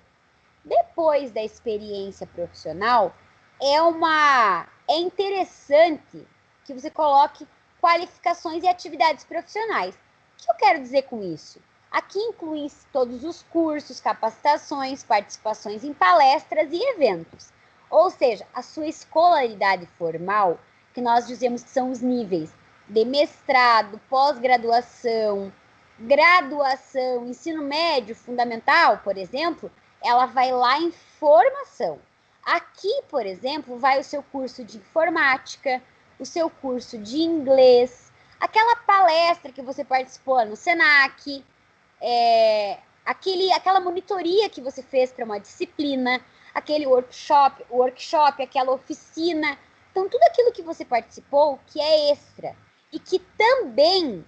Depois da experiência profissional, é interessante que você coloque qualificações e atividades profissionais. O que eu quero dizer com isso? Aqui inclui todos os cursos, capacitações, participações em palestras e eventos. Ou seja, a sua escolaridade formal, que nós dizemos que são os níveis de mestrado, pós-graduação, graduação, ensino médio, fundamental, por exemplo, ela vai lá em formação. Aqui, por exemplo, vai o seu curso de informática, o seu curso de inglês, aquela palestra que você participou no Senac, aquela monitoria que você fez para uma disciplina, aquele workshop, aquela oficina. Então, tudo aquilo que você participou, que é extra, e que também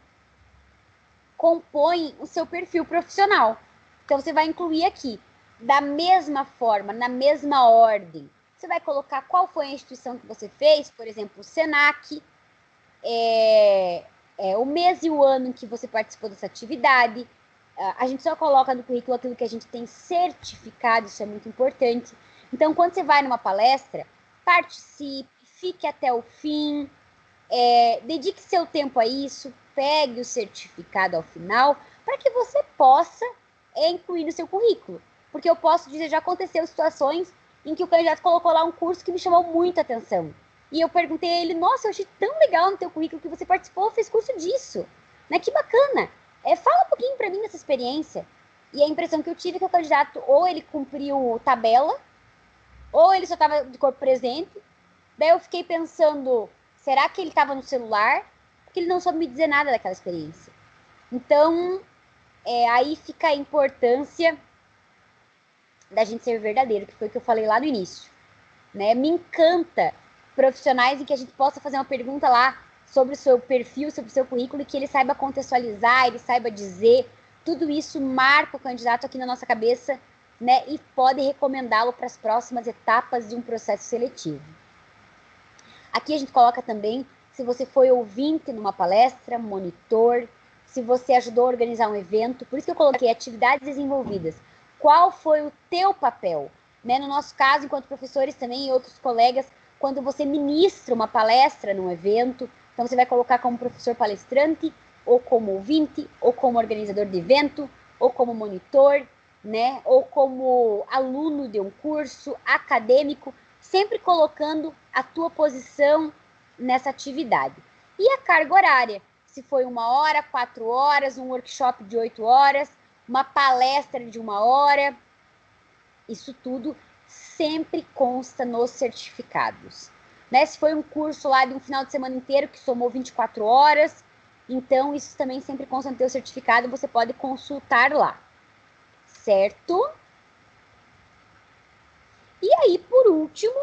compõe o seu perfil profissional. Então, você vai incluir aqui, da mesma forma, na mesma ordem. Você vai colocar qual foi a instituição que você fez, por exemplo, o Senac, o mês e o ano em que você participou dessa atividade. A gente só coloca no currículo aquilo que a gente tem certificado, isso é muito importante. Então, quando você vai numa palestra, participe, fique até o fim, dedique seu tempo a isso, pegue o certificado ao final, para que você possa incluir no seu currículo. Porque eu posso dizer, já aconteceu situações em que o candidato colocou lá um curso que me chamou muita atenção. E eu perguntei a ele, nossa, eu achei tão legal no teu currículo que você participou, fez curso disso. Né? Que bacana. Fala um pouquinho para mim dessa experiência. E a impressão que eu tive é que o candidato, ou ele cumpriu tabela, ou ele só estava de corpo presente. Daí eu fiquei pensando, será que ele estava no celular? Porque ele não soube me dizer nada daquela experiência. Então, aí fica a importância da gente ser verdadeiro, que foi o que eu falei lá no início. Né? Me encanta profissionais em que a gente possa fazer uma pergunta lá sobre o seu perfil, sobre o seu currículo, e que ele saiba contextualizar, ele saiba dizer. Tudo isso marca o candidato aqui na nossa cabeça, né? E pode recomendá-lo para as próximas etapas de um processo seletivo. Aqui a gente coloca também se você foi ouvinte numa palestra, monitor, se você ajudou a organizar um evento. Por isso que eu coloquei atividades desenvolvidas. Qual foi o teu papel? Né? No nosso caso, enquanto professores também e outros colegas, quando você ministra uma palestra num evento, então você vai colocar como professor palestrante, ou como ouvinte, ou como organizador de evento, ou como monitor, né? Ou como aluno de um curso acadêmico, sempre colocando a tua posição nessa atividade. E a carga horária, se foi 1 hora, 4 horas, um workshop de 8 horas, uma palestra de 1 hora, isso tudo sempre consta nos certificados. Né? Se foi um curso lá de um final de semana inteiro que somou 24 horas, então isso também sempre consta no teu certificado, você pode consultar lá, certo? E aí, por último,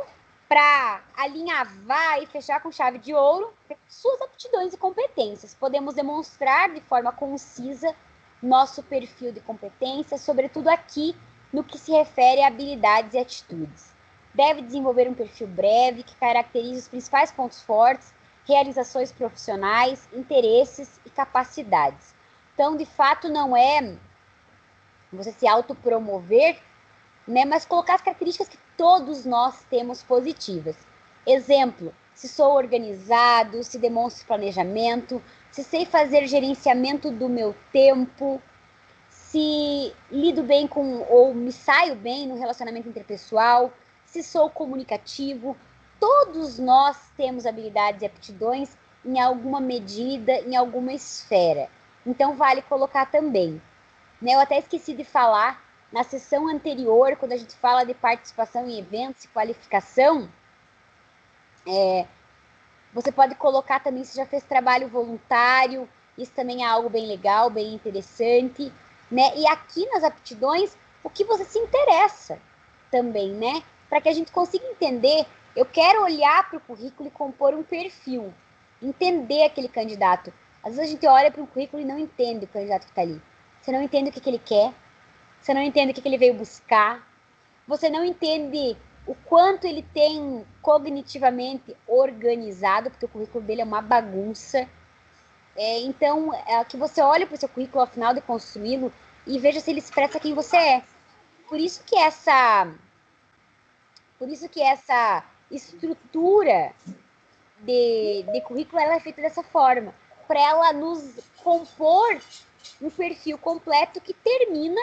para alinhavar e fechar com chave de ouro, suas aptidões e competências. Podemos demonstrar de forma concisa nosso perfil de competência, sobretudo aqui no que se refere a habilidades e atitudes. Deve desenvolver um perfil breve que caracterize os principais pontos fortes, realizações profissionais, interesses e capacidades. Então, de fato, não é você se autopromover, né, mas colocar as características que todos nós temos positivas. Exemplo, se sou organizado, se demonstro planejamento, se sei fazer gerenciamento do meu tempo, se lido bem com ou me saio bem no relacionamento interpessoal, se sou comunicativo. Todos nós temos habilidades e aptidões em alguma medida, em alguma esfera. Então vale colocar também. Eu até esqueci de falar na sessão anterior, quando a gente fala de participação em eventos e qualificação, você pode colocar também se já fez trabalho voluntário, isso também é algo bem legal, bem interessante, né? E aqui nas aptidões, o que você se interessa também, né? para que a gente consiga entender. Eu quero olhar para o currículo e compor um perfil, entender aquele candidato. Às vezes a gente olha para um currículo e não entende o candidato que está ali. Você não entende o que ele quer, você não entende o que ele veio buscar, você não entende o quanto ele tem cognitivamente organizado, porque o currículo dele é uma bagunça. Então, que você olhe para o seu currículo ao final de construí-lo e veja se ele expressa quem você é. Por isso que essa estrutura de currículo ela é feita dessa forma, para ela nos compor um perfil completo que termina,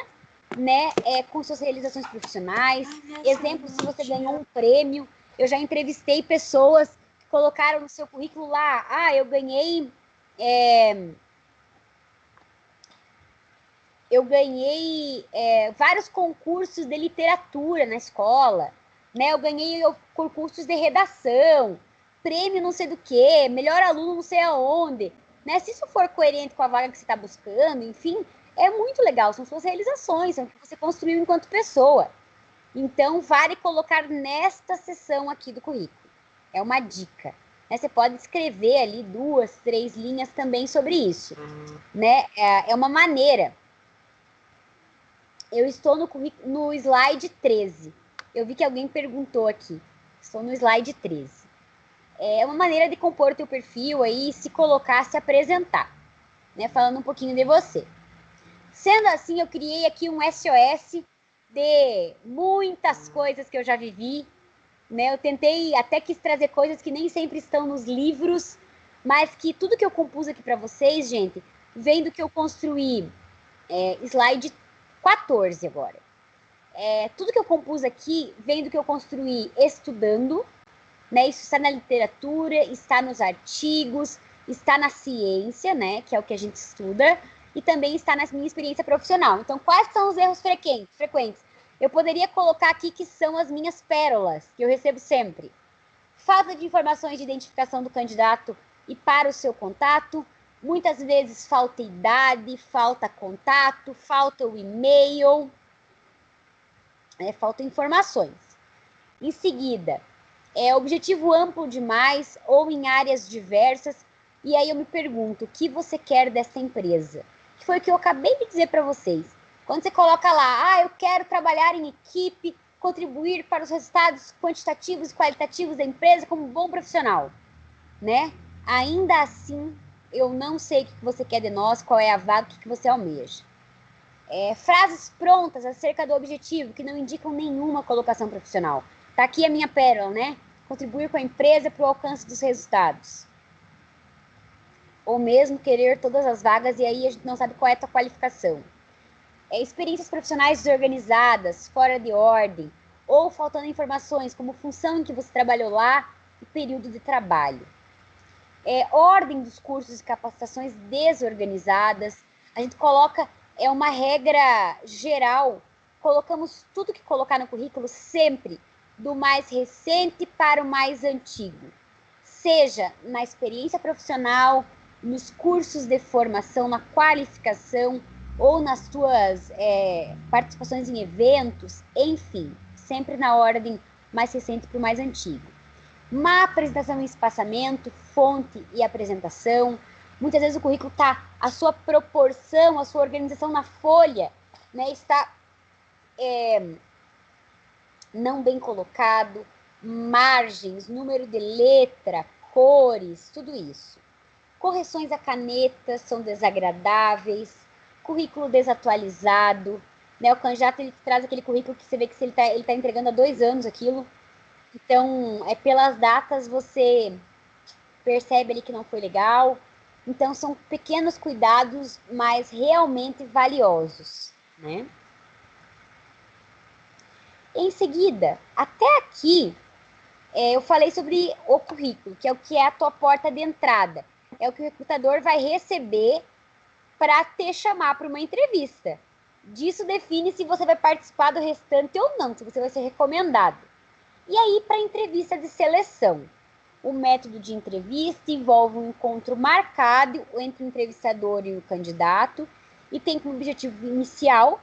né, com suas realizações profissionais. Exemplo, se você ganhou um prêmio, eu já entrevistei pessoas que colocaram no seu currículo lá, eu ganhei vários concursos de literatura na escola, né? Eu ganhei concursos de redação, prêmio não sei do que, melhor aluno não sei aonde, né? Se isso for coerente com a vaga que você está buscando, enfim, é muito legal, são suas realizações, são o que você construiu enquanto pessoa. Então, vale colocar nesta seção aqui do currículo. É uma dica. Né? Você pode escrever ali 2, 3 linhas também sobre isso. Né? É uma maneira. Eu estou no slide 13. Eu vi que alguém perguntou aqui. Estou no slide 13. É uma maneira de compor o teu perfil aí, se colocar, se apresentar. Né? Falando um pouquinho de você. Sendo assim, eu criei aqui um SOS de muitas coisas que eu já vivi. Né? Eu tentei, até quis trazer coisas que nem sempre estão nos livros, mas que tudo que eu compus aqui para vocês, gente, vem do que eu construí. Slide 14 agora. Tudo que eu compus aqui vem do que eu construí estudando, né? Isso está na literatura, está nos artigos, está na ciência, né? Que é o que a gente estuda, e também está na minha experiência profissional. Então, quais são os erros frequentes? Eu poderia colocar aqui que são as minhas pérolas, que eu recebo sempre. Falta de informações de identificação do candidato e para o seu contato. Muitas vezes falta idade, falta contato, falta o e-mail, faltam informações. Em seguida, objetivo amplo demais ou em áreas diversas. E aí eu me pergunto, o que você quer dessa empresa? Que foi o que eu acabei de dizer para vocês. Quando você coloca lá, eu quero trabalhar em equipe, contribuir para os resultados quantitativos e qualitativos da empresa como um bom profissional, né? Ainda assim, eu não sei o que você quer de nós, qual é a vaga, o que você almeja. Frases prontas acerca do objetivo, que não indicam nenhuma colocação profissional. Tá aqui a minha pérola, né? Contribuir com a empresa para o alcance dos resultados. Ou mesmo querer todas as vagas e aí a gente não sabe qual é a tua qualificação. Experiências profissionais desorganizadas, fora de ordem, ou faltando informações como função em que você trabalhou lá e período de trabalho. Ordem dos cursos e capacitações desorganizadas. A gente coloca, uma regra geral, colocamos tudo que colocar no currículo sempre do mais recente para o mais antigo. Seja na experiência profissional, nos cursos de formação, na qualificação, ou nas suas participações em eventos, enfim, sempre na ordem mais recente para o mais antigo. Má apresentação em espaçamento, fonte e apresentação. Muitas vezes o currículo está, a sua proporção, a sua organização na folha, né, está não bem colocado, margens, número de letra, cores, tudo isso. Correções à caneta são desagradáveis, currículo desatualizado, né? O candidato ele traz aquele currículo que você vê que ele tá entregando há 2 anos aquilo. Então, pelas datas você percebe ali que não foi legal. Então, são pequenos cuidados, mas realmente valiosos, né? Em seguida, até aqui, eu falei sobre o currículo, que é a tua porta de entrada. É o que o recrutador vai receber para te chamar para uma entrevista. Disso define se você vai participar do restante ou não, se você vai ser recomendado. E aí, para a entrevista de seleção. O método de entrevista envolve um encontro marcado entre o entrevistador e o candidato e tem como objetivo inicial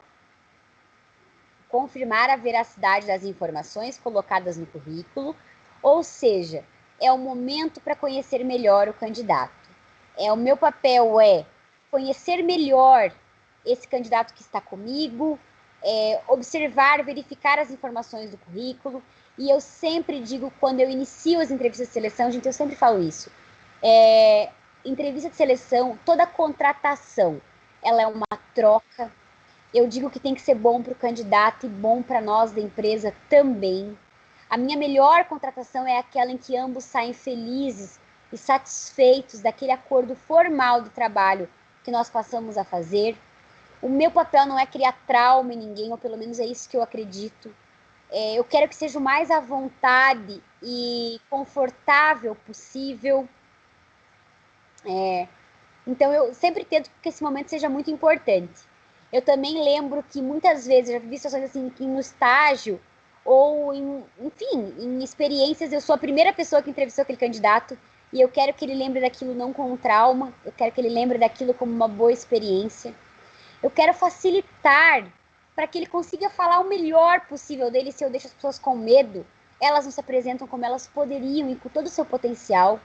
confirmar a veracidade das informações colocadas no currículo, ou seja, é o momento para conhecer melhor o candidato. O meu papel é conhecer melhor esse candidato que está comigo, observar, verificar as informações do currículo, e eu sempre digo, quando eu inicio as entrevistas de seleção, gente, eu sempre falo isso, entrevista de seleção, toda contratação, ela é uma troca. Eu digo que tem que ser bom para o candidato e bom para nós da empresa também. A minha melhor contratação é aquela em que ambos saem felizes e satisfeitos daquele acordo formal de trabalho que nós passamos a fazer. O meu papel não é criar trauma em ninguém, ou pelo menos é isso que eu acredito. Eu quero que seja o mais à vontade e confortável possível. Então, eu sempre tento que esse momento seja muito importante. Eu também lembro que muitas vezes, eu já vi situações assim, que no estágio, ou enfim, em experiências, eu sou a primeira pessoa que entrevistou aquele candidato, e eu quero que ele lembre daquilo não com trauma, eu quero que ele lembre daquilo como uma boa experiência. Eu quero facilitar para que ele consiga falar o melhor possível dele. Se eu deixo as pessoas com medo, elas não se apresentam como elas poderiam e com todo o seu potencial.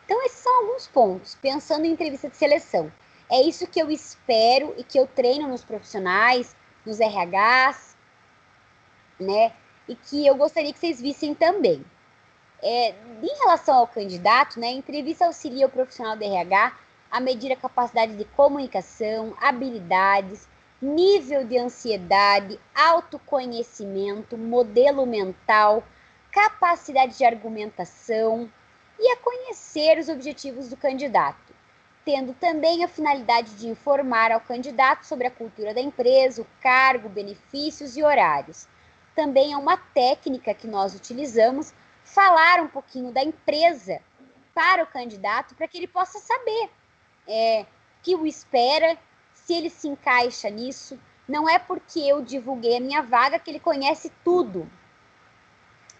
Então, esses são alguns pontos, pensando em entrevista de seleção. É isso que eu espero e que eu treino nos profissionais, nos RHs, né? E que eu gostaria que vocês vissem também. Em relação ao candidato, né, a entrevista auxilia o profissional do RH a medir a capacidade de comunicação, habilidades, nível de ansiedade, autoconhecimento, modelo mental, capacidade de argumentação e a conhecer os objetivos do candidato, tendo também a finalidade de informar ao candidato sobre a cultura da empresa, o cargo, benefícios e horários. Também é uma técnica que nós utilizamos, falar um pouquinho da empresa para o candidato, para que ele possa saber o que o espera, se ele se encaixa nisso. Não é porque eu divulguei a minha vaga que ele conhece tudo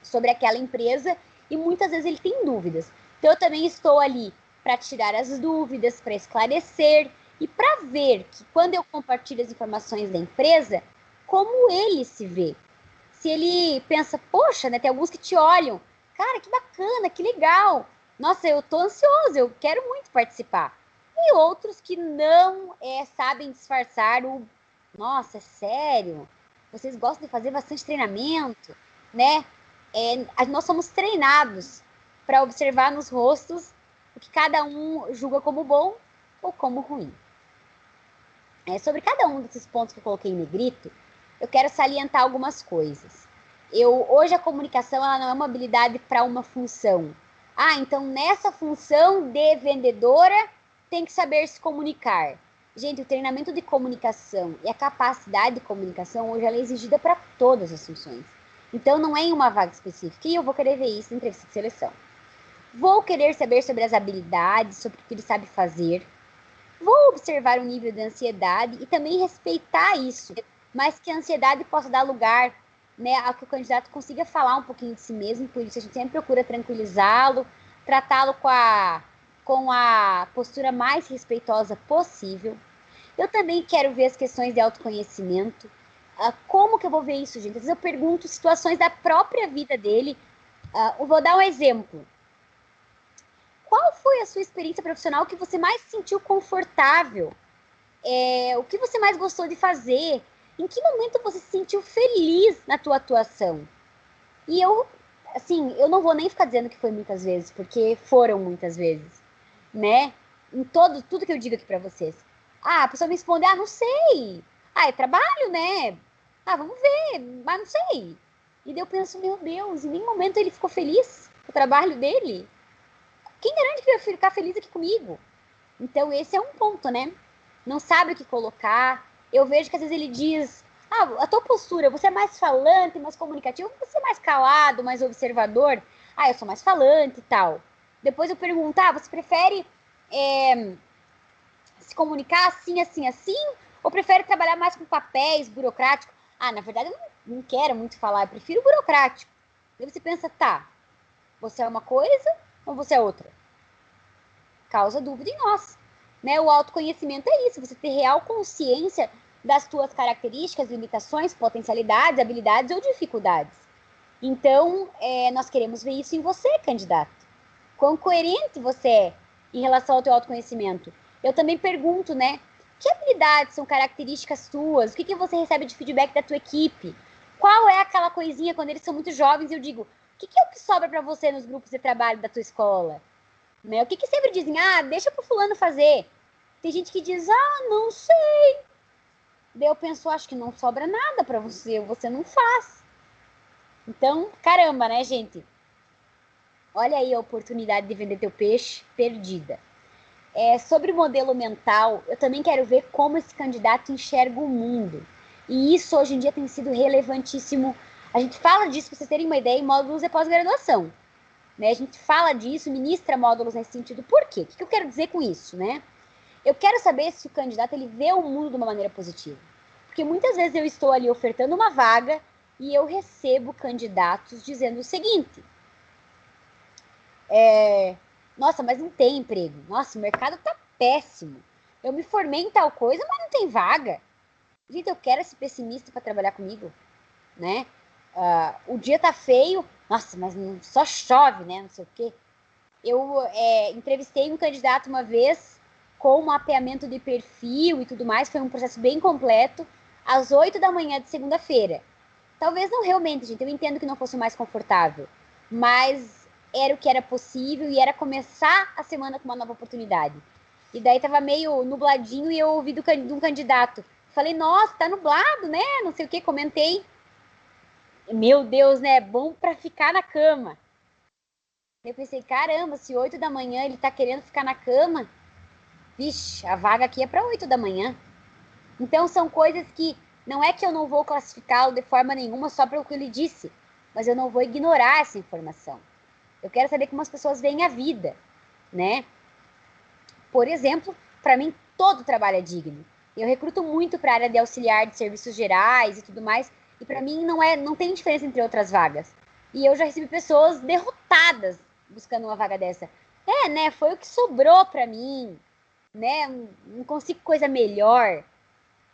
sobre aquela empresa e muitas vezes ele tem dúvidas. Então eu também estou ali para tirar as dúvidas, para esclarecer e para ver que quando eu compartilho as informações da empresa, como ele se vê. Se ele pensa, poxa, né, tem alguns que te olham, cara, que bacana, que legal, nossa, eu tô ansioso, eu quero muito participar. E outros que não sabem disfarçar o, nossa, é sério, vocês gostam de fazer bastante treinamento, né? Nós somos treinados para observar nos rostos o que cada um julga como bom ou como ruim. Sobre cada um desses pontos que eu coloquei em negrito, eu quero salientar algumas coisas. Hoje a comunicação ela não é uma habilidade para uma função. Então nessa função de vendedora tem que saber se comunicar. Gente, o treinamento de comunicação e a capacidade de comunicação hoje ela é exigida para todas as funções. Então não é em uma vaga específica. E eu vou querer ver isso em entrevista de seleção. Vou querer saber sobre as habilidades, sobre o que ele sabe fazer. Vou observar o nível de ansiedade e também respeitar isso, mas que a ansiedade possa dar lugar, né, a que o candidato consiga falar um pouquinho de si mesmo. Por isso a gente sempre procura tranquilizá-lo, tratá-lo com a postura mais respeitosa possível. Eu também quero ver as questões de autoconhecimento. Como que eu vou ver isso, gente? Às vezes eu pergunto situações da própria vida dele. Eu vou dar um exemplo. Qual foi a sua experiência profissional que você mais se sentiu confortável? O que você mais gostou de fazer? Em que momento você se sentiu feliz na tua atuação? E eu não vou nem ficar dizendo que foi muitas vezes, porque foram muitas vezes, né? Em tudo que eu digo aqui para vocês. A pessoa me responde, não sei. É trabalho, né? Vamos ver, mas não sei. E daí eu penso, meu Deus, em nenhum momento ele ficou feliz com o trabalho dele. Quem garante que ele vai ficar feliz aqui comigo? Então esse é um ponto, né? Não sabe o que colocar. Eu vejo que às vezes ele diz, a tua postura, você é mais falante, mais comunicativo, você é mais calado, mais observador. Eu sou mais falante e tal. Depois eu pergunto, você prefere se comunicar assim, assim, assim? Ou prefere trabalhar mais com papéis, burocrático? Na verdade eu não quero muito falar, eu prefiro burocrático. Daí você pensa, você é uma coisa ou você é outra? Causa dúvida em nós. Né? O autoconhecimento é isso, você ter real consciência das tuas características, limitações, potencialidades, habilidades ou dificuldades. Então, nós queremos ver isso em você, candidato. Quão coerente você é em relação ao teu autoconhecimento. Eu também pergunto, né? Que habilidades são características tuas? O que você recebe de feedback da tua equipe? Qual é aquela coisinha quando eles são muito jovens e eu digo, o que é o que sobra para você nos grupos de trabalho da tua escola? Né? O que sempre dizem? Deixa pro fulano fazer. Tem gente que diz, não sei. Daí eu penso, acho que não sobra nada para você não faz. Então, caramba, né, gente? Olha aí a oportunidade de vender teu peixe perdida. Sobre o modelo mental, eu também quero ver como esse candidato enxerga o mundo. E isso hoje em dia tem sido relevantíssimo. A gente fala disso, para vocês terem uma ideia, em módulos de pós-graduação. Né? A gente fala disso, ministra módulos nesse sentido. Por quê? O que eu quero dizer com isso? Né? Eu quero saber se o candidato ele vê o mundo de uma maneira positiva. Porque muitas vezes eu estou ali ofertando uma vaga e eu recebo candidatos dizendo o seguinte... Nossa, mas não tem emprego. Nossa, o mercado tá péssimo. Eu me formei em tal coisa, mas não tem vaga. Gente, eu quero esse pessimista para trabalhar comigo, né? O dia tá feio. Nossa, mas só chove, né? Não sei o quê. Eu entrevistei um candidato uma vez com mapeamento de perfil e tudo mais. Foi um processo bem completo. Às 8 da manhã de segunda-feira. Talvez não realmente, gente. Eu entendo que não fosse o mais confortável. Mas... era o que era possível e era começar a semana com uma nova oportunidade. E daí tava meio nubladinho e eu ouvi de um candidato. Falei, nossa, tá nublado, né? Não sei o que, comentei. Meu Deus, né? Bom pra ficar na cama. Eu pensei, caramba, se 8 da manhã ele tá querendo ficar na cama, vixe, a vaga aqui é pra 8 da manhã. Então são coisas que não é que eu não vou classificá-lo de forma nenhuma só pelo que ele disse, mas eu não vou ignorar essa informação. Eu quero saber como as pessoas veem a vida, né? Por exemplo, para mim, todo trabalho é digno. Eu recruto muito para a área de auxiliar de serviços gerais e tudo mais, e para mim não tem diferença entre outras vagas. E eu já recebi pessoas derrotadas buscando uma vaga dessa. Né? Foi o que sobrou para mim, né? Não consigo coisa melhor.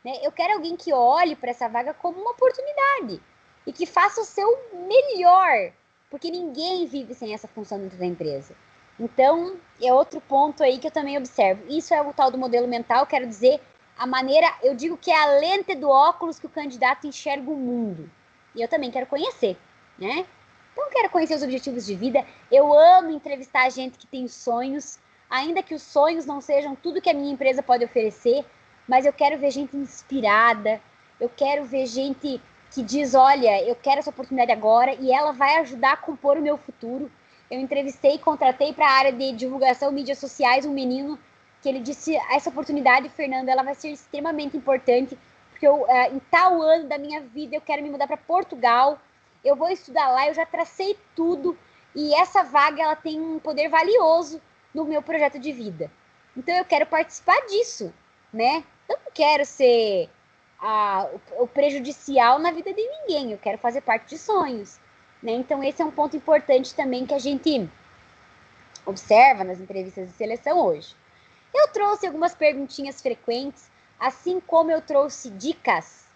Né? Eu quero alguém que olhe para essa vaga como uma oportunidade e que faça o seu melhor. Porque ninguém vive sem essa função dentro da empresa. Então, é outro ponto aí que eu também observo. Isso é o tal do modelo mental, quero dizer, a maneira, eu digo que é a lente do óculos que o candidato enxerga o mundo. E eu também quero conhecer, né? Então, eu quero conhecer os objetivos de vida. Eu amo entrevistar gente que tem sonhos, ainda que os sonhos não sejam tudo que a minha empresa pode oferecer, mas eu quero ver gente inspirada, eu quero ver gente... que diz, olha, eu quero essa oportunidade agora e ela vai ajudar a compor o meu futuro. Eu entrevistei e contratei para a área de divulgação, mídias sociais, um menino que ele disse, essa oportunidade, Fernanda, ela vai ser extremamente importante, porque em tal ano da minha vida eu quero me mudar para Portugal, eu vou estudar lá, eu já tracei tudo e essa vaga ela tem um poder valioso no meu projeto de vida. Então eu quero participar disso, né? Eu não quero ser... o prejudicial na vida de ninguém. Eu quero fazer parte de sonhos. Né? Então, esse é um ponto importante também que a gente observa nas entrevistas de seleção hoje. Eu trouxe algumas perguntinhas frequentes, assim como eu trouxe dicas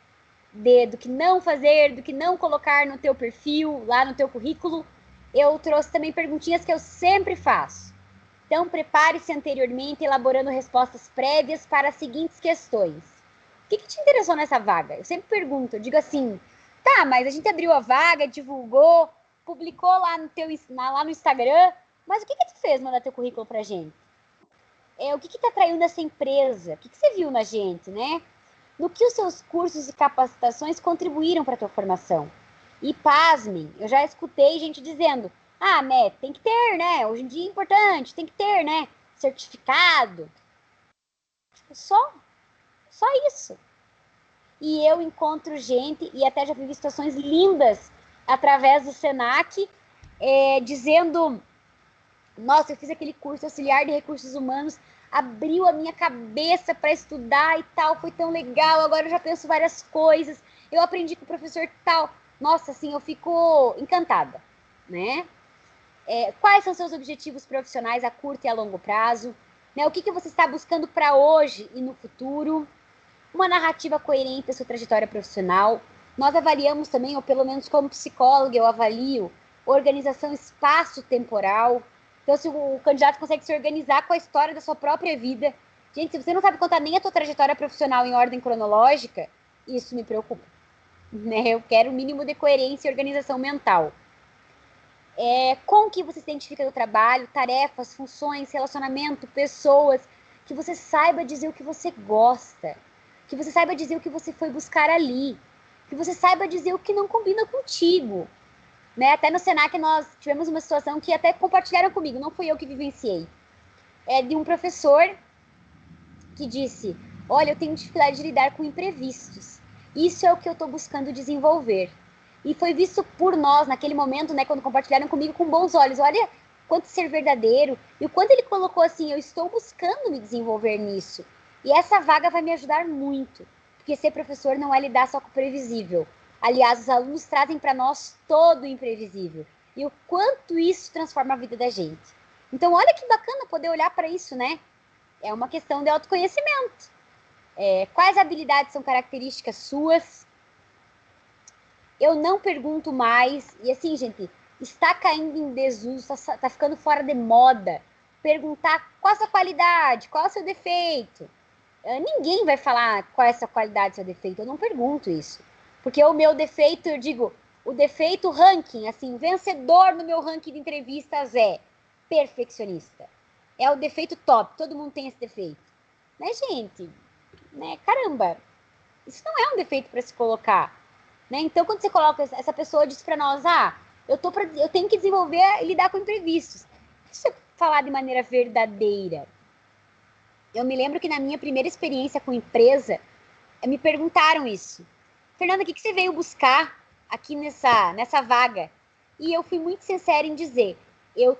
do que não fazer, do que não colocar no teu perfil, lá no teu currículo. Eu trouxe também perguntinhas que eu sempre faço. Então, prepare-se anteriormente, elaborando respostas prévias para as seguintes questões. O que te interessou nessa vaga? Eu sempre pergunto, eu digo assim, tá, mas a gente abriu a vaga, divulgou, publicou lá no Instagram, mas o que tu fez mandar teu currículo pra gente? O que te atraiu nessa empresa? O que você viu na gente, né? No que os seus cursos e capacitações contribuíram para a tua formação? E pasmem, eu já escutei gente dizendo, né, tem que ter, né? Hoje em dia é importante, tem que ter, né? Certificado. Só isso. E eu encontro gente, e até já vivi situações lindas através do Senac, dizendo, nossa, eu fiz aquele curso auxiliar de recursos humanos, abriu a minha cabeça para estudar e tal, foi tão legal, agora eu já penso várias coisas, eu aprendi com o professor tal. Nossa, assim, eu fico encantada, né? Quais são seus objetivos profissionais a curto e a longo prazo? Né? O que você está buscando para hoje e no futuro? uma narrativa coerente da sua trajetória profissional. Nós avaliamos também, ou pelo menos como psicóloga eu avalio, organização espaço-temporal. Então, se o candidato consegue se organizar com a história da sua própria vida. Gente, se você não sabe contar nem a sua trajetória profissional em ordem cronológica, isso me preocupa. Né? Eu quero o mínimo de coerência e organização mental. Com que você se identifica no trabalho, tarefas, funções, relacionamento, pessoas, que você saiba dizer o que você gosta, que você saiba dizer o que você foi buscar ali, que você saiba dizer o que não combina contigo. Né? Até no Senac nós tivemos uma situação que até compartilharam comigo, não fui eu que vivenciei. De um professor que disse, olha, eu tenho dificuldade de lidar com imprevistos. Isso é o que eu estou buscando desenvolver. E foi visto por nós, naquele momento, né, quando compartilharam comigo, com bons olhos. Olha quanto ser verdadeiro. E o quanto ele colocou assim, eu estou buscando me desenvolver nisso. E essa vaga vai me ajudar muito. Porque ser professor não é lidar só com o previsível. Aliás, os alunos trazem para nós todo o imprevisível. E o quanto isso transforma a vida da gente. Então, olha que bacana poder olhar para isso, né? É uma questão de autoconhecimento. Quais habilidades são características suas? Eu não pergunto mais. E assim, gente, está caindo em desuso, está ficando fora de moda. Perguntar qual é a sua qualidade, qual é o seu defeito. Ninguém vai falar qual é a sua qualidade, seu defeito. Eu não pergunto isso. Porque o meu defeito, eu digo, o defeito ranking, assim, vencedor no meu ranking de entrevistas é perfeccionista. É o defeito top, todo mundo tem esse defeito. Né, gente? Né? Caramba, isso não é um defeito para se colocar. Né? Então, quando você coloca, essa pessoa diz para nós, eu tenho que desenvolver e lidar com imprevistos. Deixa eu falar de maneira verdadeira. Eu me lembro que na minha primeira experiência com empresa, me perguntaram isso. Fernanda, o que você veio buscar aqui nessa vaga? E eu fui muito sincera em dizer, eu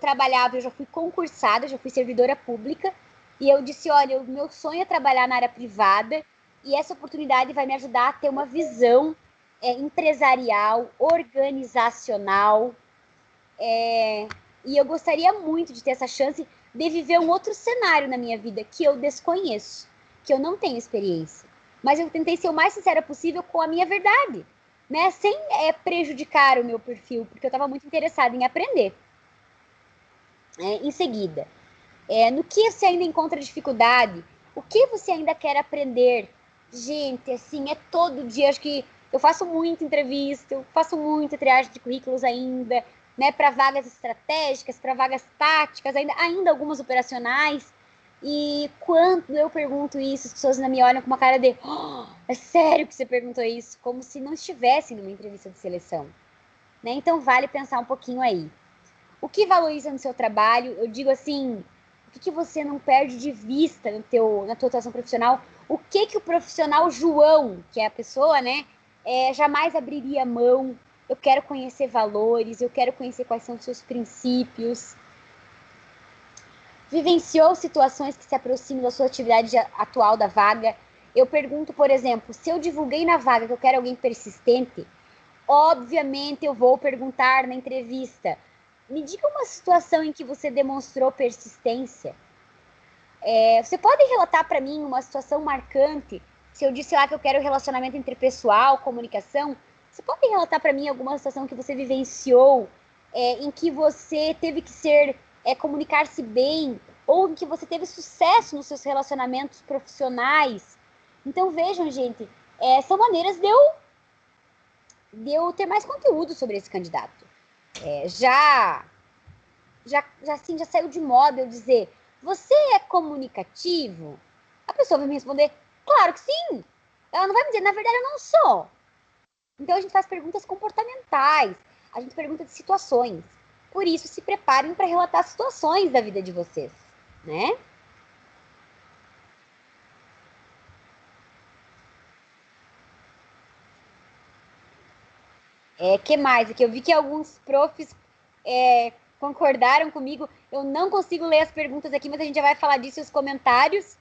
já fui concursada, já fui servidora pública, e eu disse, olha, o meu sonho é trabalhar na área privada, e essa oportunidade vai me ajudar a ter uma visão empresarial, organizacional, e eu gostaria muito de ter essa chance de viver um outro cenário na minha vida que eu desconheço, que eu não tenho experiência. Mas eu tentei ser o mais sincera possível com a minha verdade, né? Sem prejudicar o meu perfil, porque eu estava muito interessada em aprender. Em seguida, no que você ainda encontra dificuldade? O que você ainda quer aprender? Gente, assim, todo dia. Acho que eu faço muita entrevista, eu faço muita triagem de currículos ainda, né? Para vagas estratégicas, para vagas táticas, ainda algumas operacionais. E quando eu pergunto isso, as pessoas ainda me olham com uma cara de é sério que você perguntou isso? Como se não estivessem numa entrevista de seleção. Né? Então vale pensar um pouquinho aí. O que valoriza no seu trabalho? Eu digo assim, o que você não perde de vista na tua atuação profissional? O que o profissional João, que é a pessoa, né, jamais abriria mão? Eu quero conhecer valores, eu quero conhecer quais são os seus princípios. Vivenciou situações que se aproximam da sua atividade atual da vaga? Eu pergunto, por exemplo, se eu divulguei na vaga que eu quero alguém persistente, obviamente eu vou perguntar na entrevista, me diga uma situação em que você demonstrou persistência. Você pode relatar para mim uma situação marcante? Se eu disse lá que eu quero relacionamento interpessoal, comunicação, você pode relatar para mim alguma situação que você vivenciou, em que você teve que comunicar-se bem, ou em que você teve sucesso nos seus relacionamentos profissionais? Então vejam, gente, são maneiras de eu ter mais conteúdo sobre esse candidato. Já saiu de moda eu dizer, você é comunicativo? A pessoa vai me responder, claro que sim. Ela não vai me dizer, na verdade eu não sou. Então a gente faz perguntas comportamentais, a gente pergunta de situações. Por isso, se preparem para relatar situações da vida de vocês, né? Que mais? Aqui eu vi que alguns profs concordaram comigo. Eu não consigo ler as perguntas aqui, mas a gente já vai falar disso nos comentários.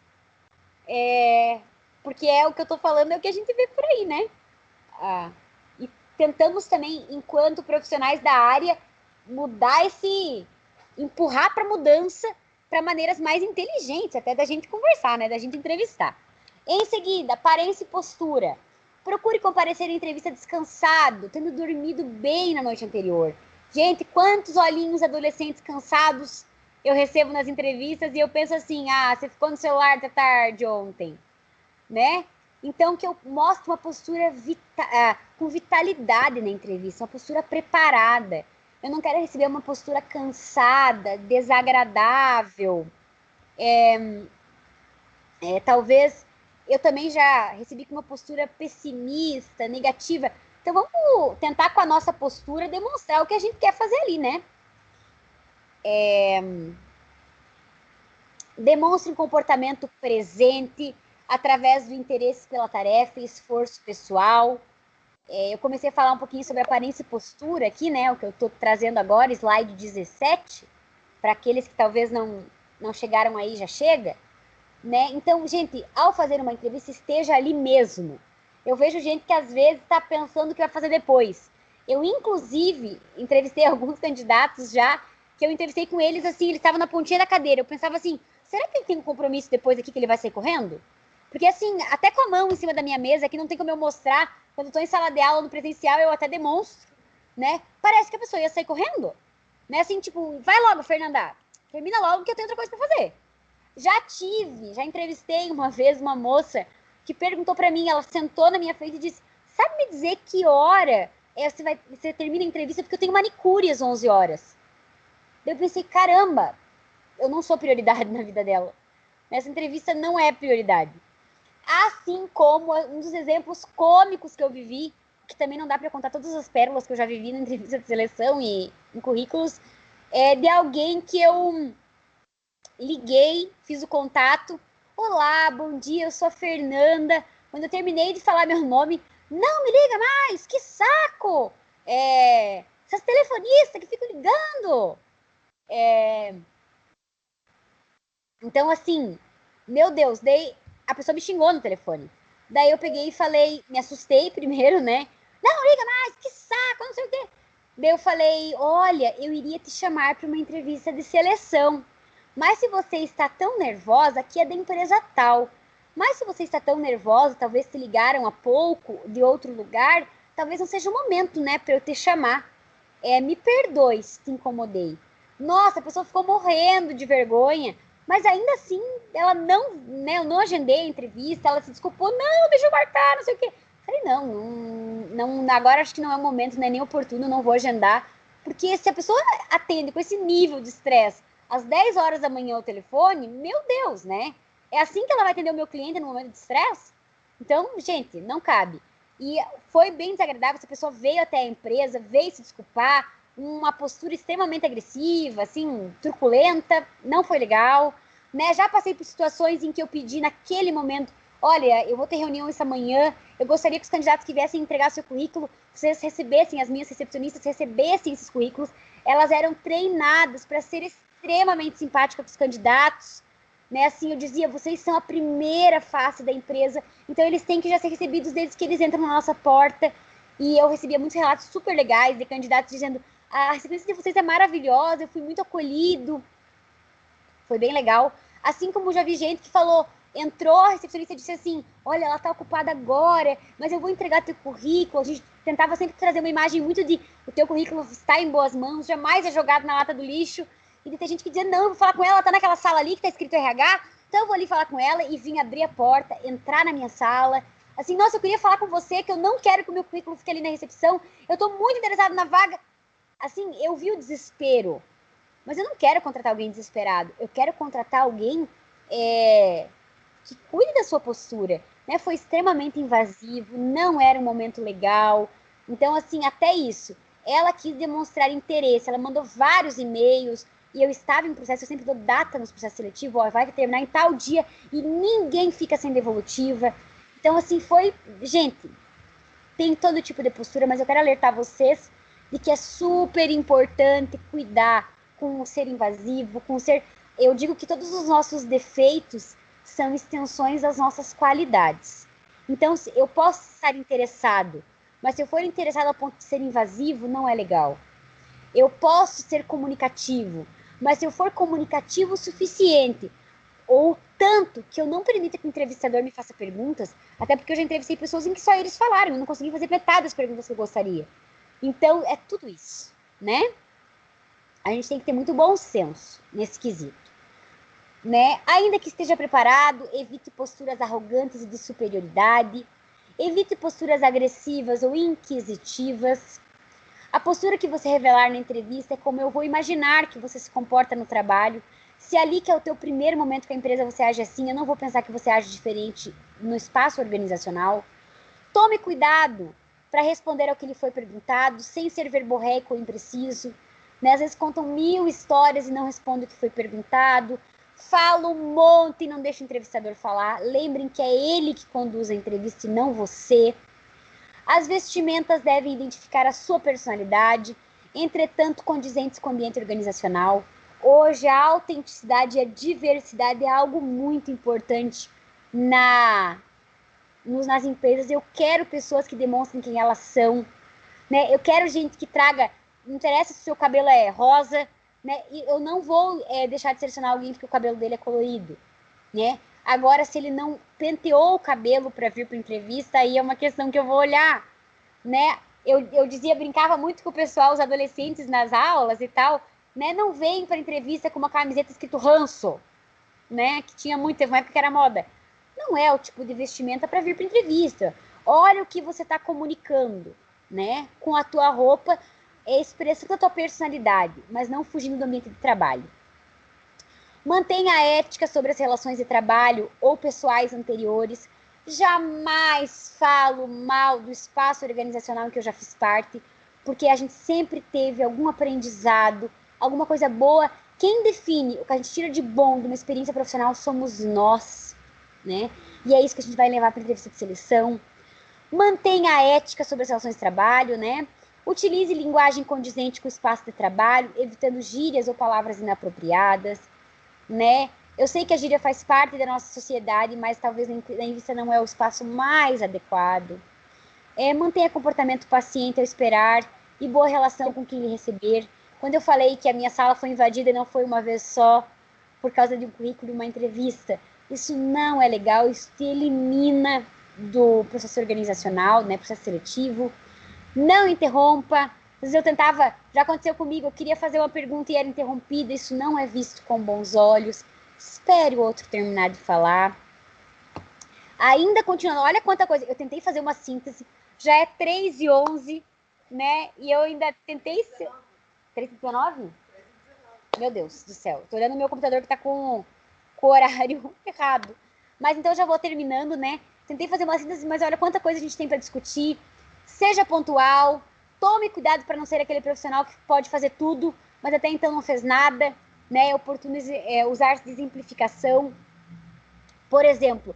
Porque o que eu tô falando é o que a gente vê por aí, né? E tentamos também, enquanto profissionais da área, empurrar para mudança para maneiras mais inteligentes, até da gente conversar, né? Da gente entrevistar. Em seguida, aparência e postura. Procure comparecer em entrevista descansado, tendo dormido bem na noite anterior. Gente, quantos olhinhos adolescentes cansados eu recebo nas entrevistas e eu penso assim, você ficou no celular até tarde ontem, né? Então, que eu mostre uma postura com vitalidade na entrevista, uma postura preparada. Eu não quero receber uma postura cansada, desagradável. Talvez eu também já recebi com uma postura pessimista, negativa. Então, vamos tentar com a nossa postura demonstrar o que a gente quer fazer ali, né? Demonstre um comportamento presente através do interesse pela tarefa e esforço pessoal. Eu comecei a falar um pouquinho sobre aparência e postura aqui, né? O que eu estou trazendo agora, slide 17, para aqueles que talvez não chegaram aí, já chega. Né? Então, gente, ao fazer uma entrevista, esteja ali mesmo. Eu vejo gente que às vezes está pensando o que vai fazer depois. Eu, inclusive, entrevistei alguns candidatos já, que eu entrevistei com eles assim, eles estavam na pontinha da cadeira. Eu pensava assim, será que ele tem um compromisso depois aqui que ele vai sair correndo? Porque assim, até com a mão em cima da minha mesa, que não tem como eu mostrar, quando eu estou em sala de aula no presencial, eu até demonstro, né? Parece que a pessoa ia sair correndo. Né? Assim, tipo, vai logo, Fernanda, termina logo que eu tenho outra coisa para fazer. Já entrevistei uma vez uma moça que perguntou para mim, ela sentou na minha frente e disse, sabe me dizer que hora você termina a entrevista? Porque eu tenho manicure às 11 horas. Eu pensei, caramba, eu não sou prioridade na vida dela. Essa entrevista não é prioridade. Assim como um dos exemplos cômicos que eu vivi, que também não dá para contar todas as pérolas que eu já vivi na entrevista de seleção e em currículos, de alguém que eu liguei, fiz o contato. Olá, bom dia, eu sou a Fernanda. Quando eu terminei de falar meu nome, não me liga mais, que saco! Essas telefonistas que ficam ligando. Então, assim, meu Deus, daí a pessoa me xingou no telefone. Daí eu peguei e falei, me assustei primeiro, né? Não, liga mais, que saco, não sei o quê. Daí eu falei, olha, eu iria te chamar para uma entrevista de seleção. Mas se você está tão nervosa, aqui é da empresa tal. Mas se você está tão nervosa, talvez te ligaram há pouco de outro lugar, talvez não seja o momento, né, para eu te chamar. Me perdoe se te incomodei. Nossa, a pessoa ficou morrendo de vergonha, mas ainda assim, ela não, né, eu não agendei a entrevista, ela se desculpou, não, deixa eu marcar, não sei o quê. Falei, não, agora acho que não é o momento, não é nem oportuno, não vou agendar. Porque se a pessoa atende com esse nível de estresse às 10 horas da manhã o telefone, meu Deus, né? É assim que ela vai atender o meu cliente no momento de estresse? Então, gente, não cabe. E foi bem desagradável, essa pessoa veio até a empresa, veio se desculpar, uma postura extremamente agressiva, assim, truculenta, não foi legal, né? Já passei por situações em que eu pedi naquele momento, olha, eu vou ter reunião essa manhã, eu gostaria que os candidatos que viessem entregar seu currículo, vocês recebessem, as minhas recepcionistas recebessem esses currículos, elas eram treinadas para ser extremamente simpáticas com os candidatos, né? Assim, eu dizia, vocês são a primeira face da empresa, então eles têm que já ser recebidos desde que eles entram na nossa porta. E eu recebia muitos relatos super legais de candidatos dizendo, a recepção de vocês é maravilhosa, eu fui muito acolhido. Foi bem legal. Assim como já vi gente que falou, entrou, a recepcionista disse assim, olha, ela tá ocupada agora, mas eu vou entregar teu currículo. A gente tentava sempre trazer uma imagem muito de o teu currículo está em boas mãos, jamais é jogado na lata do lixo. E tem gente que dizia, não, eu vou falar com ela, ela tá naquela sala ali que tá escrito RH, então eu vou ali falar com ela e vim abrir a porta, entrar na minha sala. Assim, nossa, eu queria falar com você, que eu não quero que o meu currículo fique ali na recepção, eu tô muito interessada na vaga. Assim, eu vi o desespero, mas eu não quero contratar alguém desesperado, eu quero contratar alguém que cuide da sua postura, né? Foi extremamente invasivo, não era um momento legal, então, assim, até isso, ela quis demonstrar interesse, ela mandou vários e-mails, e eu estava em processo, eu sempre dou data nos processos seletivos, ó, vai terminar em tal dia, e ninguém fica sem devolutiva. Então, assim, foi... Gente, tem todo tipo de postura, mas eu quero alertar vocês de que é super importante cuidar com o ser invasivo, com o ser... Eu digo que todos os nossos defeitos são extensões das nossas qualidades. Então, eu posso estar interessado, mas se eu for interessado ao ponto de ser invasivo, não é legal. Eu posso ser comunicativo, mas se eu for comunicativo o suficiente, ou tanto que eu não permito que o entrevistador me faça perguntas, até porque eu já entrevistei pessoas em que só eles falaram, eu não consegui fazer metade das perguntas que eu gostaria. Então, é tudo isso, né? A gente tem que ter muito bom senso nesse quesito, né? Ainda que esteja preparado, evite posturas arrogantes e de superioridade, evite posturas agressivas ou inquisitivas. A postura que você revelar na entrevista é como eu vou imaginar que você se comporta no trabalho. Se ali que é o teu primeiro momento com a empresa você age assim, eu não vou pensar que você age diferente no espaço organizacional. Tome cuidado para responder ao que lhe foi perguntado, sem ser verborreico ou impreciso. Né? Às vezes contam 1000 histórias e não respondem o que foi perguntado. Fala um monte e não deixa o entrevistador falar. Lembrem que é ele que conduz a entrevista e não você. As vestimentas devem identificar a sua personalidade, entretanto condizentes com o ambiente organizacional. Hoje a autenticidade e a diversidade é algo muito importante nas empresas. Eu quero pessoas que demonstrem quem elas são, né? Eu quero gente que traga, não interessa se o seu cabelo é rosa, né? E eu não vou deixar de selecionar alguém porque o cabelo dele é colorido, né? Agora, se ele não penteou o cabelo para vir para entrevista, aí é uma questão que eu vou olhar, né? Eu dizia, brincava muito com o pessoal, os adolescentes nas aulas e tal, né? Não vem para entrevista com uma camiseta escrito ranço, né? Que tinha muito, teve uma época que era moda. Não é o tipo de vestimenta para vir para entrevista. Olha o que você está comunicando, né? Com a tua roupa, expressando a tua personalidade, mas não fugindo do ambiente de trabalho. Mantenha a ética sobre as relações de trabalho ou pessoais anteriores. Jamais falo mal do espaço organizacional em que eu já fiz parte, porque a gente sempre teve algum aprendizado, alguma coisa boa. Quem define o que a gente tira de bom de uma experiência profissional somos nós, né? E é isso que a gente vai levar para a entrevista de seleção. Mantenha a ética sobre as relações de trabalho, né? Utilize linguagem condizente com o espaço de trabalho, evitando gírias ou palavras inapropriadas, né? Eu sei que a gíria faz parte da nossa sociedade, mas talvez na entrevista não é o espaço mais adequado. Mantenha comportamento paciente ao esperar e boa relação com quem lhe receber. Quando eu falei que a minha sala foi invadida e não foi uma vez só por causa de um currículo e uma entrevista, isso não é legal, isso te elimina do processo organizacional, né, processo seletivo. Não interrompa. Às vezes eu tentava, já aconteceu comigo, eu queria fazer uma pergunta e era interrompida, isso não é visto com bons olhos. Espere o outro terminar de falar. Ainda continuando, olha quanta coisa, eu tentei fazer uma síntese, já é 3h11, né, e eu ainda tentei... 3h19? Meu Deus do céu, tô olhando o meu computador que tá com o horário errado. Mas então eu já vou terminando, né, tentei fazer uma síntese, mas olha quanta coisa a gente tem para discutir. Seja pontual, tome cuidado para não ser aquele profissional que pode fazer tudo, mas até então não fez nada, né? Usar exemplificação. Por exemplo,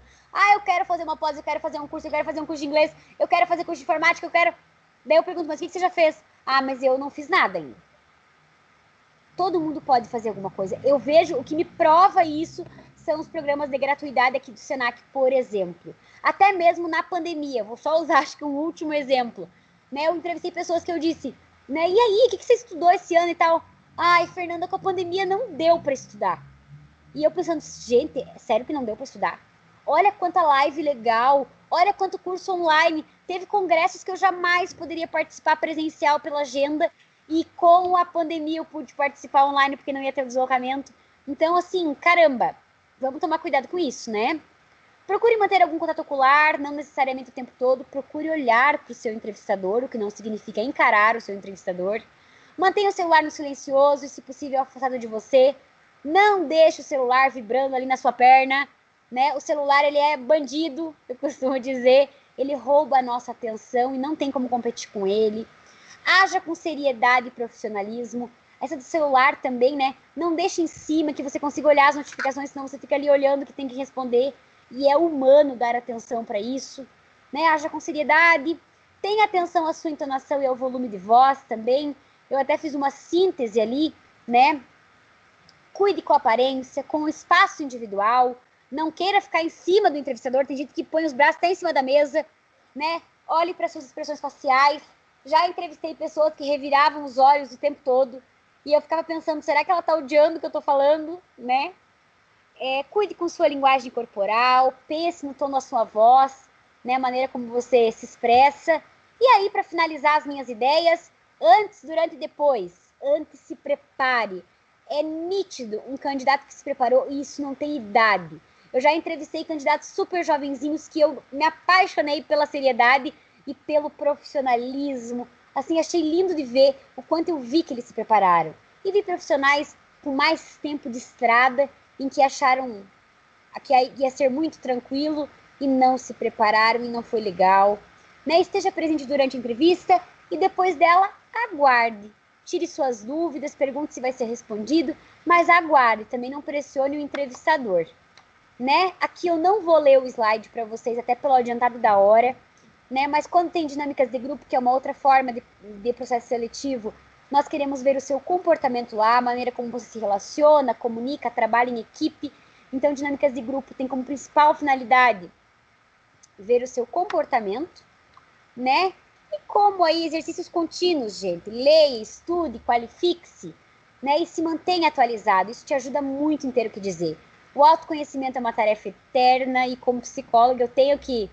eu quero fazer uma pós, eu quero fazer um curso, eu quero fazer um curso de inglês, eu quero fazer curso de informática, eu quero... Daí eu pergunto, mas o que você já fez? Mas eu não fiz nada ainda. Todo mundo pode fazer alguma coisa. Eu vejo, o que me prova isso são os programas de gratuidade aqui do Senac, por exemplo. Até mesmo na pandemia, vou só usar, acho que um último exemplo. Né? Eu entrevistei pessoas que eu disse, né? E aí, o que você estudou esse ano e tal? Fernanda, com a pandemia não deu para estudar. E eu pensando, gente, é sério que não deu para estudar? Olha quanta live legal, olha quanto curso online. Teve congressos que eu jamais poderia participar presencial pela agenda, e com a pandemia eu pude participar online porque não ia ter o deslocamento. Então, assim, caramba, vamos tomar cuidado com isso, né? Procure manter algum contato ocular, não necessariamente o tempo todo. Procure olhar para o seu entrevistador, o que não significa encarar o seu entrevistador. Mantenha o celular no silencioso e, se possível, afastado de você. Não deixe o celular vibrando ali na sua perna, né? O celular, ele é bandido, eu costumo dizer. Ele rouba a nossa atenção e não tem como competir com ele. Haja com seriedade e profissionalismo. Essa do celular também, né? Não deixe em cima que você consiga olhar as notificações, senão você fica ali olhando que tem que responder. E é humano dar atenção para isso, né? Haja com seriedade, tenha atenção à sua entonação e ao volume de voz também. Eu até fiz uma síntese ali, né? Cuide com a aparência, com o espaço individual, não queira ficar em cima do entrevistador, tem gente que põe os braços até em cima da mesa, né? Olhe para suas expressões faciais. Já entrevistei pessoas que reviravam os olhos o tempo todo, e eu ficava pensando, será que ela tá odiando o que eu tô falando, né? cuide com sua linguagem corporal, pense no tom da sua voz, né, a maneira como você se expressa. E aí, para finalizar as minhas ideias, antes, durante e depois, antes se prepare. É nítido um candidato que se preparou e isso não tem idade. Eu já entrevistei candidatos super jovenzinhos que eu me apaixonei pela seriedade e pelo profissionalismo. Assim, achei lindo de ver o quanto eu vi que eles se prepararam. E vi profissionais com mais tempo de estrada, em que acharam que ia ser muito tranquilo e não se prepararam e não foi legal. Né? Esteja presente durante a entrevista e depois dela, aguarde. Tire suas dúvidas, pergunte se vai ser respondido, mas aguarde, também não pressione o entrevistador. Né? Aqui eu não vou ler o slide para vocês, até pelo adiantado da hora, né? Mas quando tem dinâmicas de grupo, que é uma outra forma de processo seletivo, nós queremos ver o seu comportamento lá, a maneira como você se relaciona, comunica, trabalha em equipe. Então, dinâmicas de grupo tem como principal finalidade ver o seu comportamento, né? E como aí exercícios contínuos, gente. Leia, estude, qualifique-se, né? E se mantenha atualizado. Isso te ajuda muito em ter o que dizer. O autoconhecimento é uma tarefa eterna e como psicóloga eu tenho que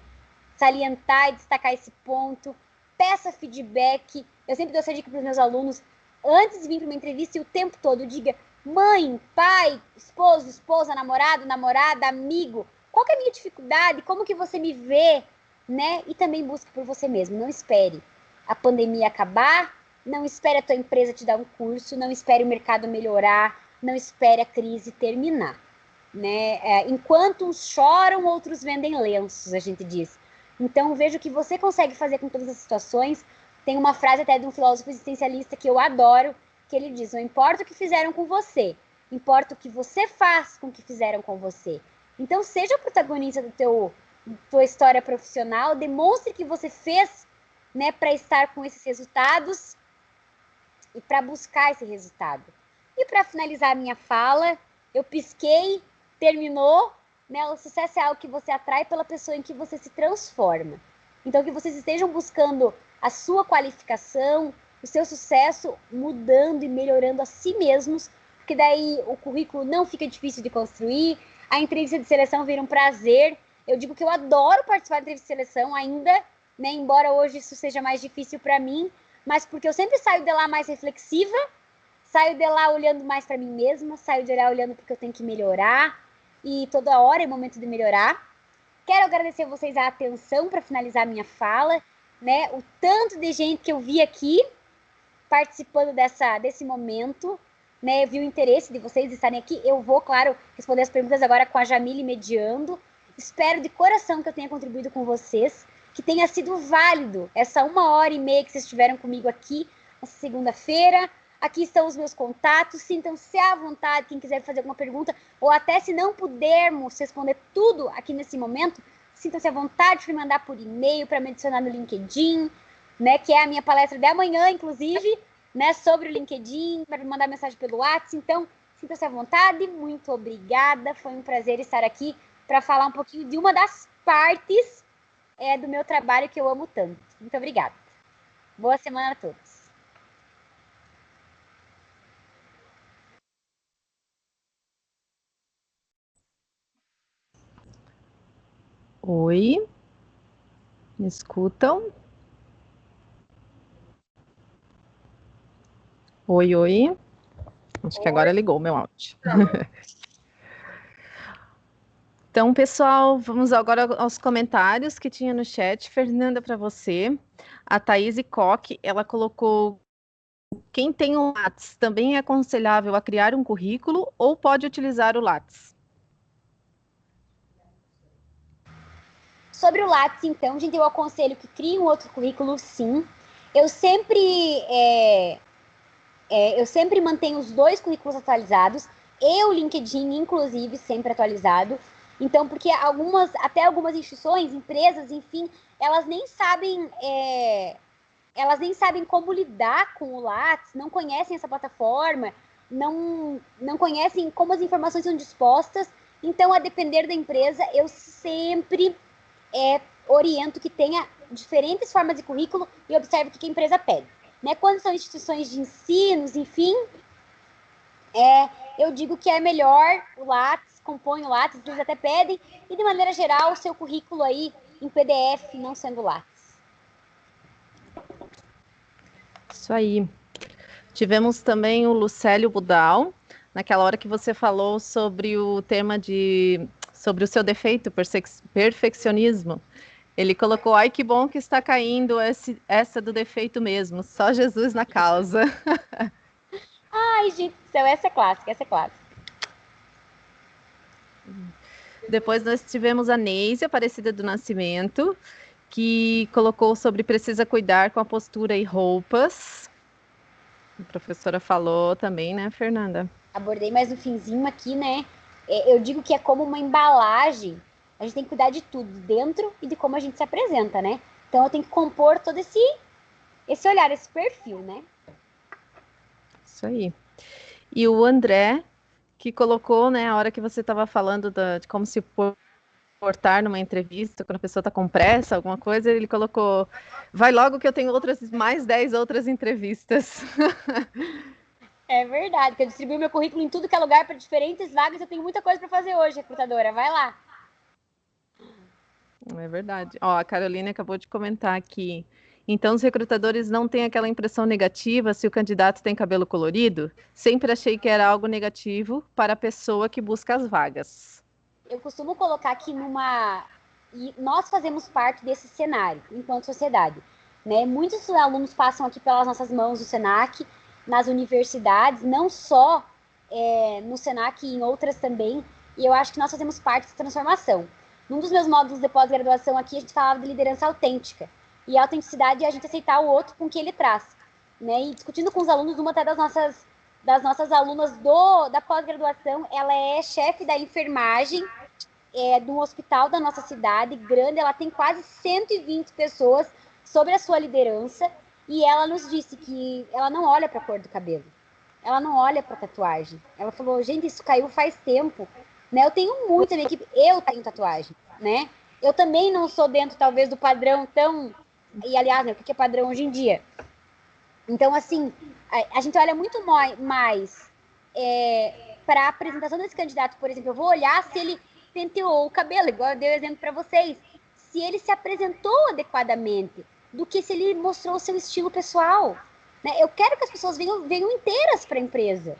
salientar e destacar esse ponto. Peça feedback. Eu sempre dou essa dica para os meus alunos. Antes de vir para uma entrevista e o tempo todo, diga: mãe, pai, esposo, esposa, namorado, namorada, amigo, qual que é a minha dificuldade? Como que você me vê? Né? E também busque por você mesmo. Não espere a pandemia acabar, não espere a tua empresa te dar um curso, não espere o mercado melhorar, não espere a crise terminar. Né? Enquanto uns choram, outros vendem lenços, a gente diz. Então, veja o que você consegue fazer com todas as situações. Tem uma frase até de um filósofo existencialista que eu adoro, que ele diz: não importa o que fizeram com você, importa o que você faz com o que fizeram com você. Então, seja o protagonista tua história profissional, demonstre que você fez, né, para estar com esses resultados e para buscar esse resultado. E para finalizar a minha fala, eu pisquei, terminou, né? O sucesso é algo que você atrai pela pessoa em que você se transforma. Então, que vocês estejam buscando a sua qualificação, o seu sucesso, mudando e melhorando a si mesmos, porque daí o currículo não fica difícil de construir, a entrevista de seleção vira um prazer. Eu digo que eu adoro participar da entrevista de seleção ainda, né? Embora hoje isso seja mais difícil para mim, mas porque eu sempre saio de lá mais reflexiva, saio de lá olhando mais para mim mesma, saio de lá olhando porque eu tenho que melhorar, e toda hora é momento de melhorar. Quero agradecer a vocês a atenção para finalizar a minha fala, né? O tanto de gente que eu vi aqui participando desse momento, né? Vi o interesse de vocês estarem aqui. Eu vou, claro, responder as perguntas agora com a Jamile mediando. Espero de coração que eu tenha contribuído com vocês, que tenha sido válido essa 1h30 que vocês estiveram comigo aqui, nessa segunda-feira. Aqui estão os meus contatos, sintam-se à vontade, quem quiser fazer alguma pergunta, ou até se não pudermos responder tudo aqui nesse momento, sintam-se à vontade para me mandar por e-mail, para me adicionar no LinkedIn, né, que é a minha palestra de amanhã, inclusive, né, sobre o LinkedIn, para me mandar mensagem pelo WhatsApp. Então, sintam-se à vontade, muito obrigada, foi um prazer estar aqui para falar um pouquinho de uma das partes do meu trabalho que eu amo tanto. Muito obrigada. Boa semana a todos. Oi, me escutam? Oi, oi. Acho que agora ligou o meu áudio. Então, pessoal, vamos agora aos comentários que tinha no chat. Fernanda, para você. A Thaís Koch, ela colocou: quem tem o Lattes também é aconselhável a criar um currículo ou pode utilizar o Lattes? Sobre o Lattes, então, gente, eu aconselho que crie um outro currículo, sim. Eu sempre mantenho os 2 currículos atualizados e o LinkedIn, inclusive, sempre atualizado. Então, porque até algumas instituições, empresas, enfim, elas nem sabem como lidar com o Lattes, não conhecem essa plataforma, não conhecem como as informações são dispostas. Então, a depender da empresa, eu sempre oriento que tenha diferentes formas de currículo e observe o que a empresa pede. Né? Quando são instituições de ensino, enfim, eu digo que é melhor o Lattes, compõem o Lattes, eles até pedem, e de maneira geral, o seu currículo aí em PDF, não sendo Lattes. Isso aí. Tivemos também o Lucélio Budal, naquela hora que você falou sobre o tema sobre o seu defeito, perfeccionismo. Ele colocou, ai, que bom que está caindo essa do defeito mesmo, só Jesus na causa. Ai, gente do céu, essa é clássica. Depois nós tivemos a Neise, Aparecida do Nascimento, que colocou sobre precisa cuidar com a postura e roupas. A professora falou também, né, Fernanda? Abordei mais no finzinho aqui, né? Eu digo que é como uma embalagem. A gente tem que cuidar de tudo, dentro e de como a gente se apresenta, né? Então eu tenho que compor todo esse olhar, esse perfil, né? Isso aí. E o André, que colocou, né, a hora que você estava falando de como se portar numa entrevista, quando a pessoa está com pressa, alguma coisa, ele colocou, vai logo que eu tenho mais 10 outras entrevistas. É verdade, que eu distribuí meu currículo em tudo que é lugar para diferentes vagas, eu tenho muita coisa para fazer hoje, recrutadora, vai lá. É verdade. Ó, a Caroline acabou de comentar aqui. Então, os recrutadores não têm aquela impressão negativa se o candidato tem cabelo colorido? Sempre achei que era algo negativo para a pessoa que busca as vagas. Eu costumo colocar aqui e nós fazemos parte desse cenário, enquanto sociedade, né? Muitos alunos passam aqui pelas nossas mãos do Senac, nas universidades, não só no Senac e em outras também, e eu acho que nós fazemos parte dessa transformação. Num dos meus módulos de pós-graduação aqui, a gente falava de liderança autêntica. E a autenticidade é a gente aceitar o outro com o que ele traz. Né? E discutindo com os alunos, uma até das nossas alunas da pós-graduação, ela é chefe da enfermagem de um hospital da nossa cidade, grande, ela tem quase 120 pessoas sobre a sua liderança, e ela nos disse que ela não olha para a cor do cabelo, ela não olha para a tatuagem. Ela falou, gente, isso caiu faz tempo. Né? Eu tenho muito na minha equipe, eu tenho tatuagem, né? Eu também não sou dentro, talvez, do padrão tão... E, aliás, né, o que é padrão hoje em dia? Então, assim, a gente olha muito mais para a apresentação desse candidato, por exemplo. Eu vou olhar se ele penteou o cabelo, igual eu dei o exemplo para vocês. Se ele se apresentou adequadamente, do que se ele mostrou o seu estilo pessoal. Né? Eu quero que as pessoas venham inteiras para a empresa,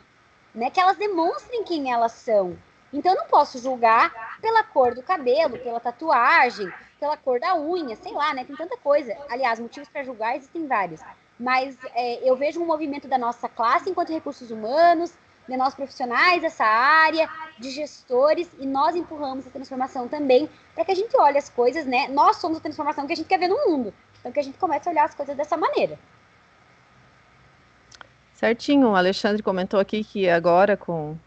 né? Que elas demonstrem quem elas são. Então, eu não posso julgar pela cor do cabelo, pela tatuagem, pela cor da unha, sei lá, né? Tem tanta coisa. Aliás, motivos para julgar existem vários. Mas eu vejo um movimento da nossa classe enquanto recursos humanos, de nós profissionais dessa área, de gestores, e nós empurramos a transformação também para que a gente olhe as coisas, né? Nós somos a transformação que a gente quer ver no mundo. Então, que a gente comece a olhar as coisas dessa maneira. Certinho, o Alexandre comentou aqui que agora, com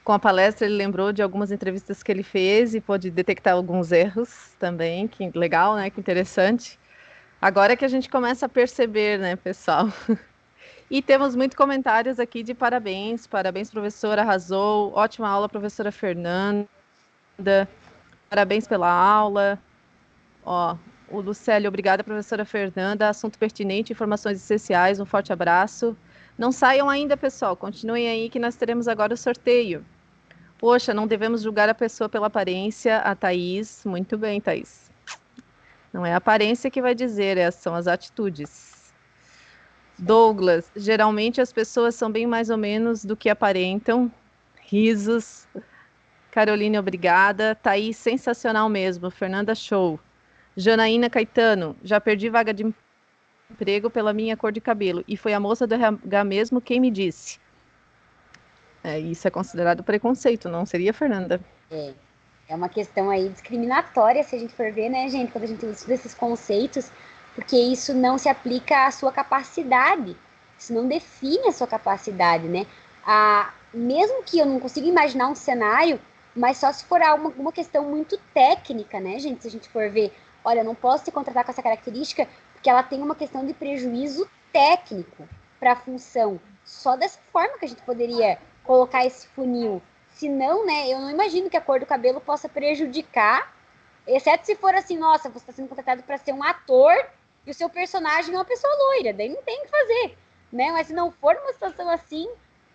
a palestra, ele lembrou de algumas entrevistas que ele fez e pôde detectar alguns erros também, que legal, né? Que interessante. Agora é que a gente começa a perceber, né, pessoal? E temos muitos comentários aqui de parabéns, professora, arrasou, ótima aula, professora Fernanda, parabéns pela aula. Ó, o Lucélio, obrigada, professora Fernanda, assunto pertinente, informações essenciais, um forte abraço. Não saiam ainda, pessoal, continuem aí que nós teremos agora o sorteio. Poxa, não devemos julgar a pessoa pela aparência, a Thaís, muito bem, Thaís. Não é a aparência que vai dizer, são as atitudes. Douglas, geralmente as pessoas são bem mais ou menos do que aparentam. Risos. Caroline, obrigada. Thaís, sensacional mesmo. Fernanda, show. Janaína Caetano, já perdi vaga de emprego pela minha cor de cabelo. E foi a moça do RH mesmo quem me disse. Isso é considerado preconceito, não seria, Fernanda? É uma questão aí discriminatória, se a gente for ver, né, gente, quando a gente estuda esses conceitos, porque isso não se aplica à sua capacidade, isso não define a sua capacidade, né? Mesmo que eu não consiga imaginar um cenário, mas só se for alguma questão muito técnica, né, gente? Se a gente for ver, olha, eu não posso te contratar com essa característica porque ela tem uma questão de prejuízo técnico para a função. Só dessa forma que a gente poderia colocar esse funil. Se não, né, eu não imagino que a cor do cabelo possa prejudicar, exceto se for assim, nossa, você está sendo contratado para ser um ator e o seu personagem é uma pessoa loira, daí não tem o que fazer, né? Mas se não for uma situação assim,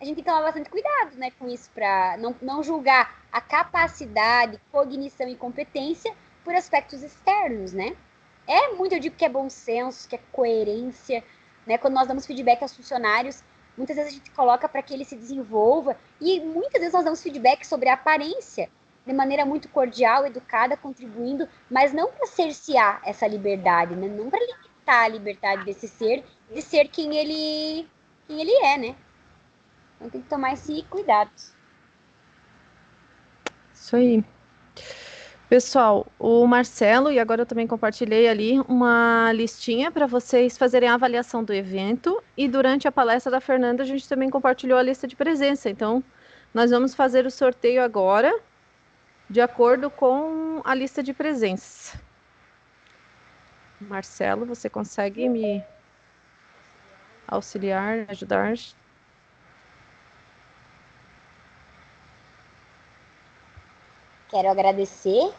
a gente tem que tomar bastante cuidado, né, com isso, para não julgar a capacidade, cognição e competência por aspectos externos, né? Eu digo que é bom senso, que é coerência, né? Quando nós damos feedback aos funcionários, muitas vezes a gente coloca para que ele se desenvolva e muitas vezes nós damos feedback sobre a aparência, de maneira muito cordial, educada, contribuindo, mas não para cercear essa liberdade, né? Não para limitar a liberdade desse ser, de ser quem ele é, né? Então tem que tomar esse cuidado. Isso aí. Pessoal, o Marcelo, e agora eu também compartilhei ali uma listinha para vocês fazerem a avaliação do evento, e durante a palestra da Fernanda a gente também compartilhou a lista de presença. Então, nós vamos fazer o sorteio agora, de acordo com a lista de presença. Marcelo, você consegue me auxiliar, ajudar? Quero agradecer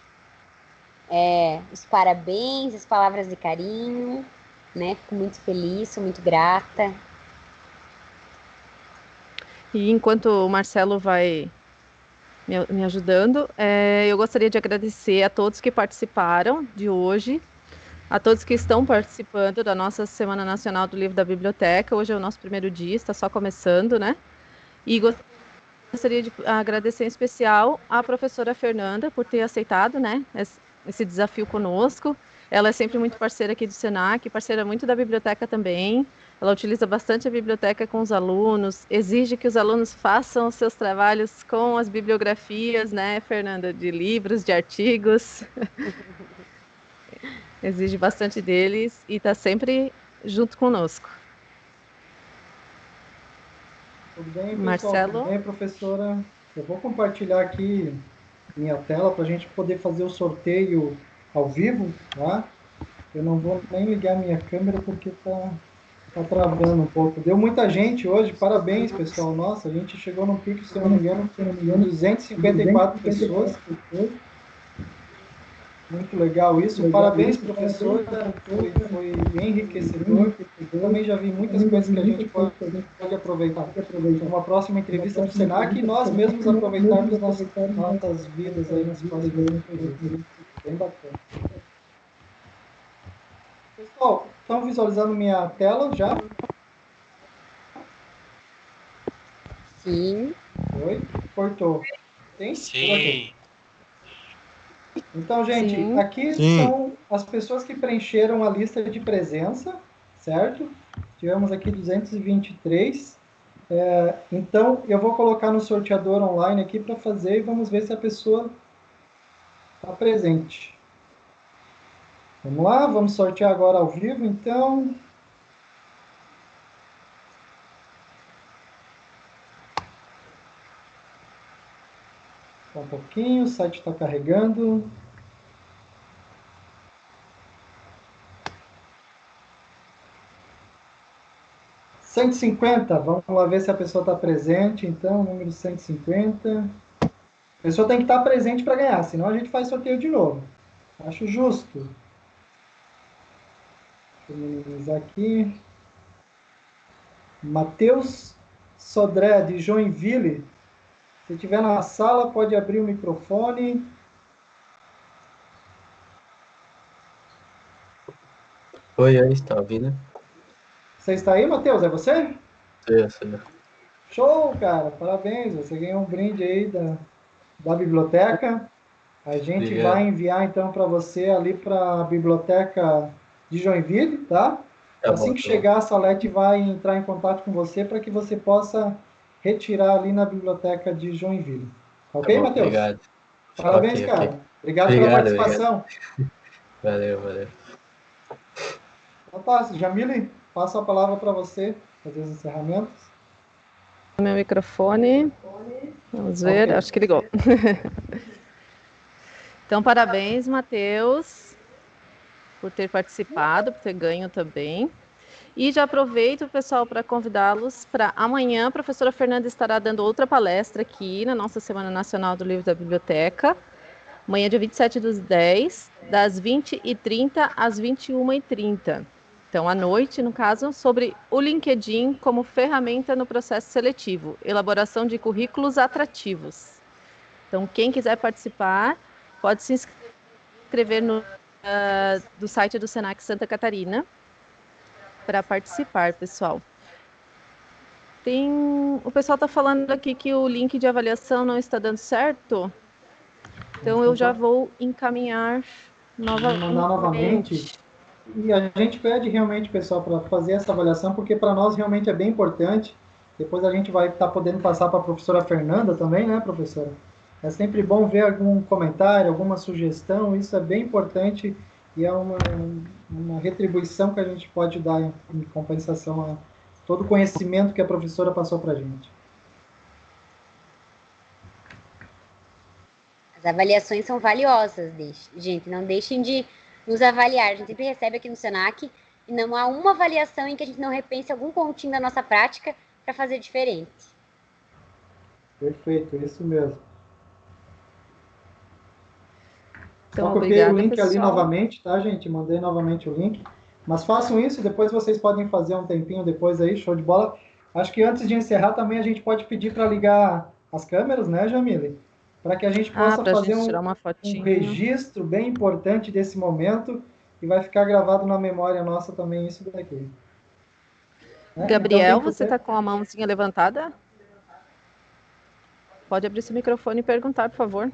os parabéns, as palavras de carinho, né? Fico muito feliz, sou muito grata. E enquanto o Marcelo vai me ajudando, eu gostaria de agradecer a todos que participaram de hoje, a todos que estão participando da nossa Semana Nacional do Livro da Biblioteca. Hoje é o nosso primeiro dia, está só começando, né? E gostaria de agradecer em especial à professora Fernanda por ter aceitado, né, esse desafio conosco. Ela é sempre muito parceira aqui do Senac, parceira muito da biblioteca também. Ela utiliza bastante a biblioteca com os alunos, exige que os alunos façam os seus trabalhos com as bibliografias, né, Fernanda, de livros, de artigos. Exige bastante deles e está sempre junto conosco. Tudo bem, pessoal? Marcelo? Tudo bem, professora? Eu vou compartilhar aqui minha tela para a gente poder fazer o sorteio ao vivo, tá? Eu não vou nem ligar minha câmera porque tá travando um pouco. Deu muita gente hoje, parabéns, pessoal. Nossa, a gente chegou num pico, se eu não me engano, 254 pessoas. Muito legal isso. Parabéns, professora. Foi bem enriquecedor. Eu também já vi muitas coisas que a gente pode aproveitar. Uma próxima entrevista do Senac e nós mesmos aproveitarmos nossas vidas aí nas próximas entrevistas. Bem bacana. Pessoal, estão visualizando minha tela já? Sim. Oi? Cortou. Tem? Sim. Então, gente, Sim. aqui são as pessoas que preencheram a lista de presença, certo? Tivemos aqui 223. Então, eu vou colocar no sorteador online aqui para fazer e vamos ver se a pessoa está presente. Vamos lá, vamos sortear agora ao vivo, então. Só um pouquinho, o site está carregando. R$150, vamos lá ver se a pessoa está presente, então, número 150. A pessoa tem que estar presente para ganhar, senão a gente faz sorteio de novo. Acho justo. Deixa eu minimizar aqui. Matheus Sodré, de Joinville. Se estiver na sala, pode abrir o microfone. Oi, está ouvindo? Você está aí, Matheus? É você? Sim. Show, cara! Parabéns! Você ganhou um brinde aí da biblioteca. A gente Obrigado. vai enviar, então, para você ali para a biblioteca de Joinville, tá? Assim que chegar, a Salete vai entrar em contato com você para que você possa retirar ali na biblioteca de Joinville. Ok, Matheus? Obrigado. Parabéns, Ok. cara. Obrigado pela participação. Valeu. Então tá, Jamile, passo a palavra para você fazer os encerramentos. Meu microfone. Vamos ver, Ok. acho que ligou. Então, parabéns, Matheus, por ter participado, por ter ganho também. E já aproveito, pessoal, para convidá-los para amanhã. A professora Fernanda estará dando outra palestra aqui na nossa Semana Nacional do Livro da Biblioteca. Amanhã, dia 27/10, das 20h30 às 21h30. Então, à noite, no caso, sobre o LinkedIn como ferramenta no processo seletivo, elaboração de currículos atrativos. Então, quem quiser participar, pode se inscrever do site do Senac Santa Catarina para participar, pessoal. O pessoal está falando aqui que o link de avaliação não está dando certo, então eu já vou encaminhar Vou mandar novamente. E a gente pede realmente, pessoal, para fazer essa avaliação, porque para nós realmente é bem importante. Depois a gente vai estar podendo passar para a professora Fernanda também, né, professora? É sempre bom ver algum comentário, alguma sugestão, isso é bem importante e é uma retribuição que a gente pode dar em compensação a todo o conhecimento que a professora passou para a gente. As avaliações são valiosas, gente. Não deixem de nos avaliar. A gente sempre recebe aqui no Senac e não há uma avaliação em que a gente não repense algum pontinho da nossa prática para fazer diferente. Perfeito, isso mesmo. Então, Só copiei o link pessoal. ali novamente, tá, gente? Mandei novamente o link. Mas façam isso, depois vocês podem fazer um tempinho depois aí, show de bola. Acho que antes de encerrar também a gente pode pedir para ligar as câmeras, né, Jamile? Para que a gente possa fazer um registro bem importante desse momento e vai ficar gravado na memória nossa também isso daqui. Né? Gabriel, Então, você está com a mãozinha levantada? Pode abrir seu microfone e perguntar, por favor.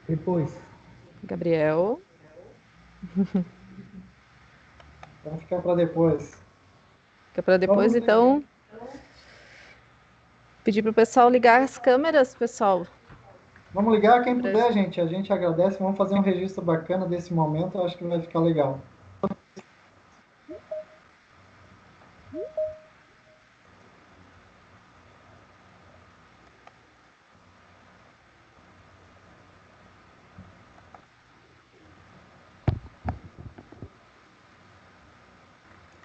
Depois. Gabriel. Então fica para depois. Fica para depois, então. Pedir para o pessoal ligar as câmeras, pessoal. Vamos ligar quem puder, gente. A gente agradece. Vamos fazer um registro bacana desse momento. Eu acho que vai ficar legal.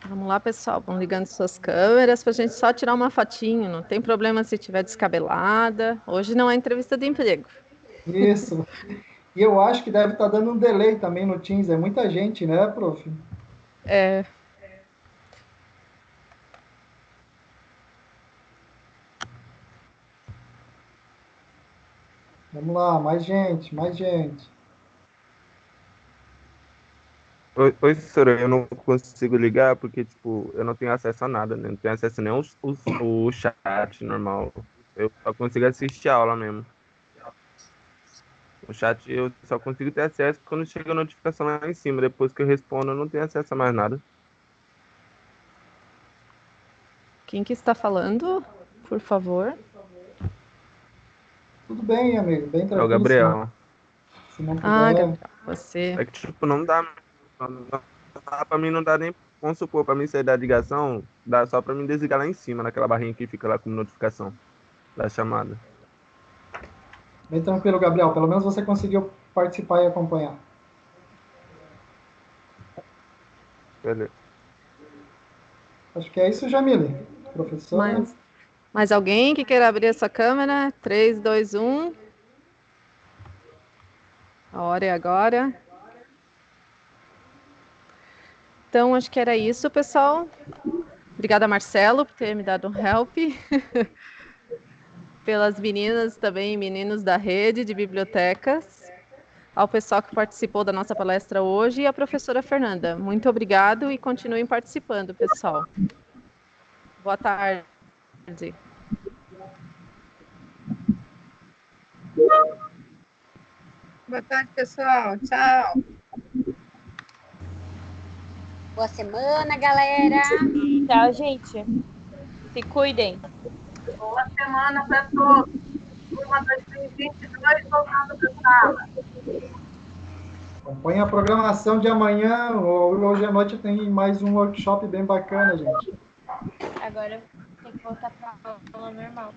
Vamos lá, pessoal. Vão ligando suas câmeras para a gente só tirar uma fotinho. Não tem problema se estiver descabelada. Hoje não é entrevista de emprego. Isso. E eu acho que deve estar dando um delay também no Teams. É muita gente, né, prof? É. Vamos lá, mais gente, mais gente. Oi, professora, eu não consigo ligar porque, tipo, eu não tenho acesso a nada, né? Não tenho acesso nem o chat normal. Eu só consigo assistir a aula mesmo. O chat eu só consigo ter acesso quando chega a notificação lá em cima. Depois que eu respondo, eu não tenho acesso a mais nada. Quem que está falando, por favor? Tudo bem, amigo, bem tranquilo. É o Gabriel. Se não puder... Ah, Gabriel, você. É que, tipo, não dá pra mim, não dá nem, vamos supor, pra mim sair da ligação, dá só pra mim desligar lá em cima, naquela barrinha que fica lá com notificação da chamada. Bem tranquilo, Gabriel. Pelo menos você conseguiu participar e acompanhar. Beleza. Acho que é isso, Jamile. Professora. Mais alguém que queira abrir essa câmera? 3, 2, 1. A hora é agora. Então, acho que era isso, pessoal. Obrigada, Marcelo, por ter me dado um help. Pelas meninas também, meninos da rede de bibliotecas. Ao pessoal que participou da nossa palestra hoje e à professora Fernanda. Muito obrigado e continuem participando, pessoal. Boa tarde. Boa tarde, pessoal. Tchau. Boa semana, galera. Tchau, gente. Se cuidem. Boa semana para todos. Turma 2022 voltando para a sala. Acompanhe a programação de amanhã. Hoje à noite tem mais um workshop bem bacana, gente. Agora tem que voltar para a aula normal.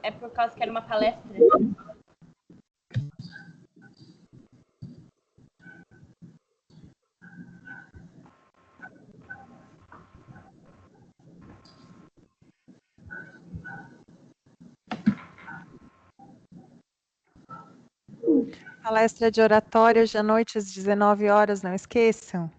É por causa que era uma palestra. Palestra de oratória hoje à noite às 19 horas, não esqueçam.